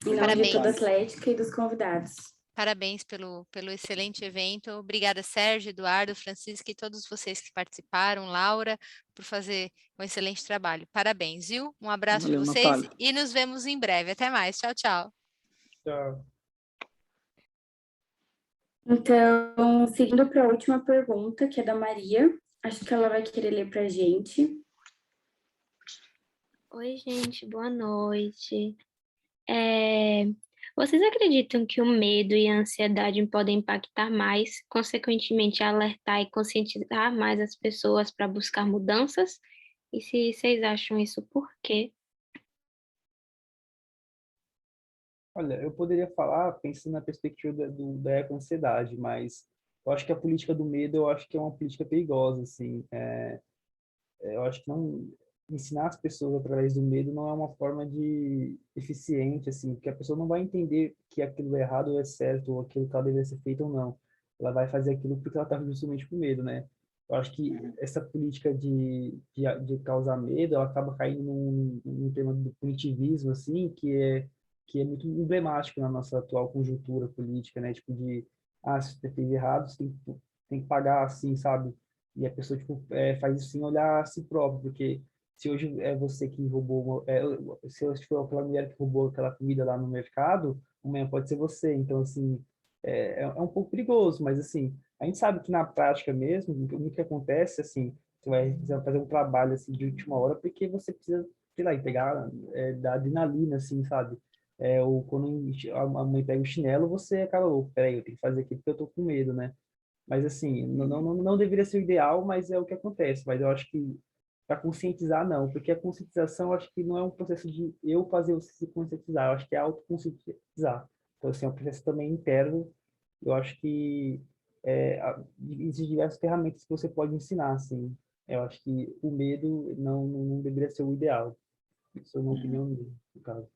Em nome de toda a Atlética e dos convidados. Parabéns pelo excelente evento. Obrigada, Sérgio, Eduardo, Francisca e todos vocês que participaram, Laura, por fazer um excelente trabalho. Parabéns, viu? Um abraço para vocês, Natália. E nos vemos em breve. Até mais. Tchau, tchau. Tchau. Então, seguindo para a última pergunta, que é da Maria, acho que ela vai querer ler para a gente. Oi, gente, boa noite. Vocês acreditam que o medo e a ansiedade podem impactar mais, consequentemente alertar e conscientizar mais as pessoas para buscar mudanças? E se vocês acham isso, por quê? Olha, eu poderia falar pensando na perspectiva da eco-ansiedade, mas eu acho que a política do medo, eu acho que é uma política perigosa, assim. Eu acho que não ensinar as pessoas através do medo não é uma forma de eficiente, assim, porque a pessoa não vai entender que aquilo é errado ou é certo, ou aquilo que ela deveria ser feito ou não. Ela vai fazer aquilo porque ela está justamente com medo, né? Eu acho que essa política de causar medo, ela acaba caindo num tema do punitivismo, assim, que é muito emblemático na nossa atual conjuntura política, né? Tipo se você fez errado, você tem que pagar, assim, sabe? E a pessoa, tipo, faz isso sem olhar a si próprio, porque se hoje é você que roubou, se hoje foi aquela mulher que roubou aquela comida lá no mercado, amanhã pode ser você. Então, assim, é um pouco perigoso, mas, assim, a gente sabe que na prática mesmo, o que acontece, assim, você vai fazer um trabalho, assim, de última hora, porque você precisa, sei lá, pegar da adrenalina, assim, sabe? Ou quando a mãe pega o chinelo, você acaba, peraí, eu tenho que fazer aqui porque eu tô com medo, né? Mas, assim, não deveria ser o ideal, mas é o que acontece. Mas eu acho que para conscientizar, não, porque a conscientização, eu acho que não é um processo de eu fazer você se conscientizar, eu acho que é autoconscientizar. Então, assim, é um processo também interno. Eu acho que existem diversas ferramentas que você pode ensinar, assim. Eu acho que o medo não deveria ser o ideal. Isso é uma opinião minha, no caso.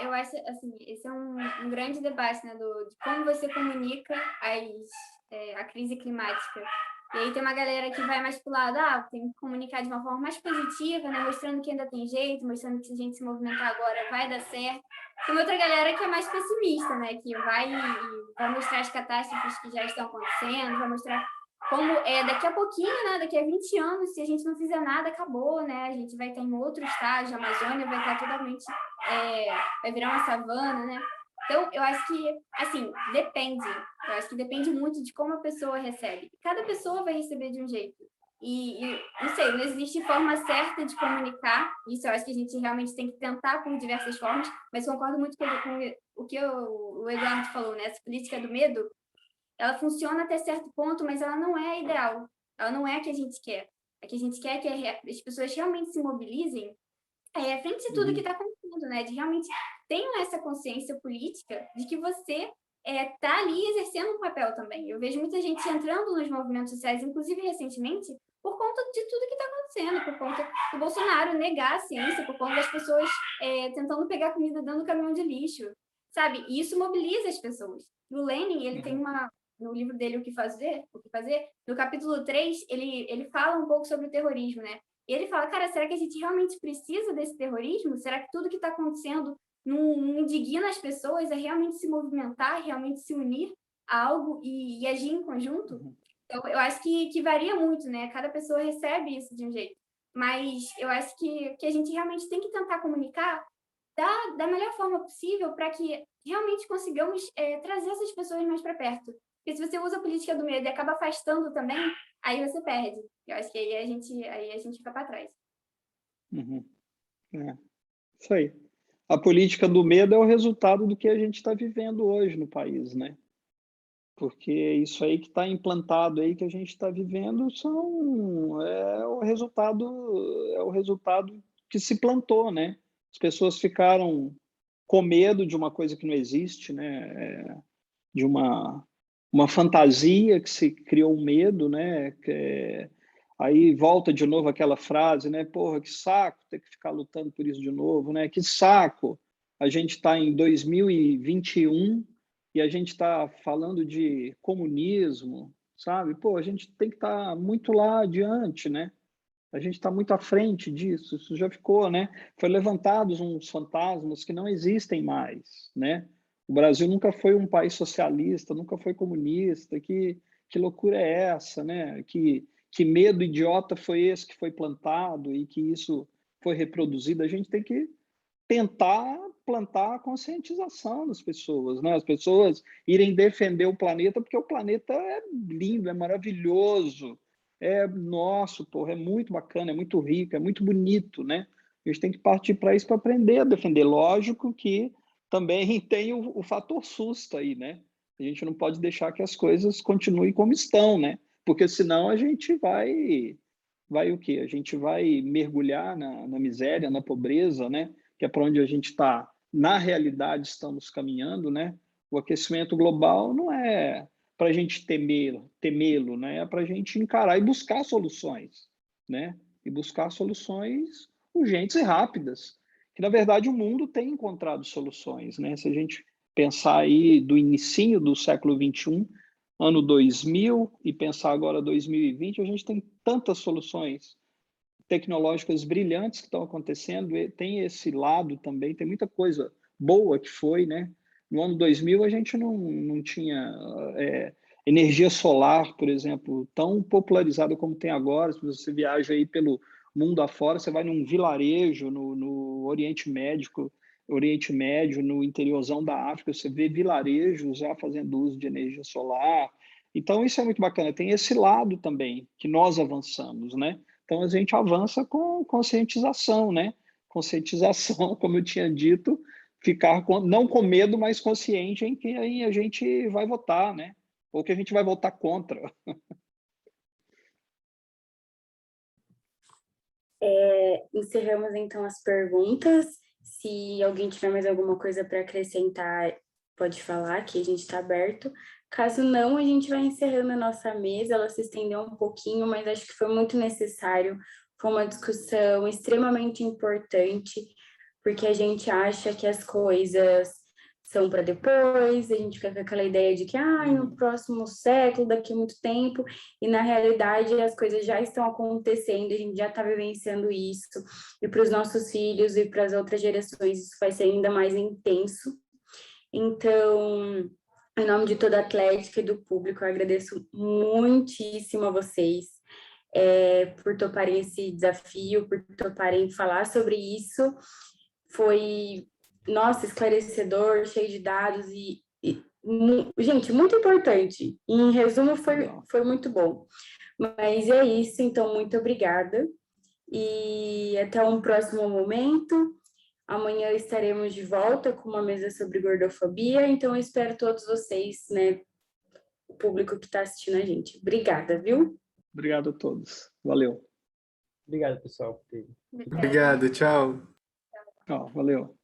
Eu acho, assim, esse é um grande debate, né, de como você comunica a crise climática. E aí tem uma galera que vai mais pro lado, tem que comunicar de uma forma mais positiva, né, mostrando que ainda tem jeito, mostrando que se a gente se movimentar agora vai dar certo. Tem outra galera que é mais pessimista, né, que vai mostrar as catástrofes que já estão acontecendo, vai mostrar como daqui a pouquinho, né, daqui a 20 anos, se a gente não fizer nada, acabou, né, a gente vai estar em outro estágio, a Amazônia vai estar totalmente, vai virar uma savana, né. Então, eu acho que, assim, depende. Eu acho que depende muito de como a pessoa recebe. Cada pessoa vai receber de um jeito. Não sei, não existe forma certa de comunicar. Isso eu acho que a gente realmente tem que tentar por diversas formas, mas concordo muito com o que o Eduardo falou, né? Essa política do medo, ela funciona até certo ponto, mas ela não é a ideal. Ela não é a que a gente quer. A que a gente quer é que as pessoas realmente se mobilizem frente a tudo que está acontecendo, né? De realmente tenham essa consciência política de que você está ali exercendo um papel também. Eu vejo muita gente entrando nos movimentos sociais, inclusive recentemente, por conta de tudo que está acontecendo, por conta do Bolsonaro negar a ciência, por conta das pessoas tentando pegar comida dentro do caminhão de lixo, sabe? E isso mobiliza as pessoas. O Lenin, ele tem no livro dele, O que Fazer, no capítulo 3, ele fala um pouco sobre o terrorismo, né? E ele fala, cara, será que a gente realmente precisa desse terrorismo? Será que tudo que está acontecendo não indigna as pessoas a realmente se movimentar, realmente se unir a algo e agir em conjunto? Então, eu acho que varia muito, né? Cada pessoa recebe isso de um jeito. Mas eu acho que a gente realmente tem que tentar comunicar da melhor forma possível para que realmente consigamos trazer essas pessoas mais para perto. Porque se você usa a política do medo e acaba afastando também, aí você perde. Eu acho que aí a gente fica para trás. Isso aí. A política do medo é o resultado do que a gente está vivendo hoje no país, né? Porque isso aí que está implantado aí que a gente está vivendo é o resultado que se plantou, né? As pessoas ficaram com medo de uma coisa que não existe, né? De uma fantasia que se criou um medo, né? Aí volta de novo aquela frase, né? Porra, que saco ter que ficar lutando por isso de novo, né? Que saco! A gente está em 2021 e a gente está falando de comunismo, sabe? Pô, a gente tem que estar muito lá adiante, né? A gente está muito à frente disso, isso já ficou, né? Foi levantados uns fantasmas que não existem mais, né? O Brasil nunca foi um país socialista, nunca foi comunista, que loucura é essa, né? Que medo idiota foi esse que foi plantado e que isso foi reproduzido? A gente tem que tentar plantar a conscientização das pessoas, né? As pessoas irem defender o planeta, porque o planeta é lindo, é maravilhoso, é nosso, porra, é muito bacana, é muito rico, é muito bonito, né? A gente tem que partir para isso para aprender a defender. Lógico que também tem o fator susto aí, né? A gente não pode deixar que as coisas continuem como estão, né? Porque senão a gente vai o quê? A gente vai mergulhar na miséria, na pobreza, né? Que é para onde a gente está, na realidade, estamos caminhando, né? O aquecimento global não é para a gente temê-lo, né? É para a gente encarar e buscar soluções, né? E buscar soluções urgentes e rápidas, que, na verdade, o mundo tem encontrado soluções, né? Se a gente pensar aí do início do século XXI, ano 2000, e pensar agora 2020, a gente tem tantas soluções tecnológicas brilhantes que estão acontecendo, e tem esse lado também, tem muita coisa boa que foi, né? No ano 2000 a gente não tinha energia solar, por exemplo, tão popularizada como tem agora. Se você viaja aí pelo mundo afora, você vai num vilarejo no Oriente Médio, no interiorzão da África, você vê vilarejos já fazendo uso de energia solar. Então isso é muito bacana. Tem esse lado também que nós avançamos, né? Então a gente avança com conscientização, né? Conscientização, como eu tinha dito, ficar não com medo, mas consciente em que aí a gente vai votar, né? Ou que a gente vai votar contra. Encerramos então as perguntas. Se alguém tiver mais alguma coisa para acrescentar, pode falar, que a gente está aberto. Caso não, a gente vai encerrando a nossa mesa. Ela se estendeu um pouquinho, mas acho que foi muito necessário. Foi uma discussão extremamente importante, porque a gente acha que as coisas são para depois, a gente fica com aquela ideia de que no próximo século, daqui a muito tempo, e na realidade as coisas já estão acontecendo, a gente já está vivenciando isso, e para os nossos filhos e para as outras gerações isso vai ser ainda mais intenso. Então, em nome de toda a Atlética e do público, eu agradeço muitíssimo a vocês por toparem esse desafio, por toparem falar sobre isso. Foi, nossa, esclarecedor, cheio de dados gente, muito importante. Em resumo, foi muito bom. Mas é isso, então, muito obrigada. E até um próximo momento. Amanhã estaremos de volta com uma mesa sobre gordofobia, então eu espero todos vocês, né, o público que está assistindo a gente. Obrigada, viu? Obrigado a todos. Valeu. Obrigado, pessoal. Obrigado, tchau. Valeu.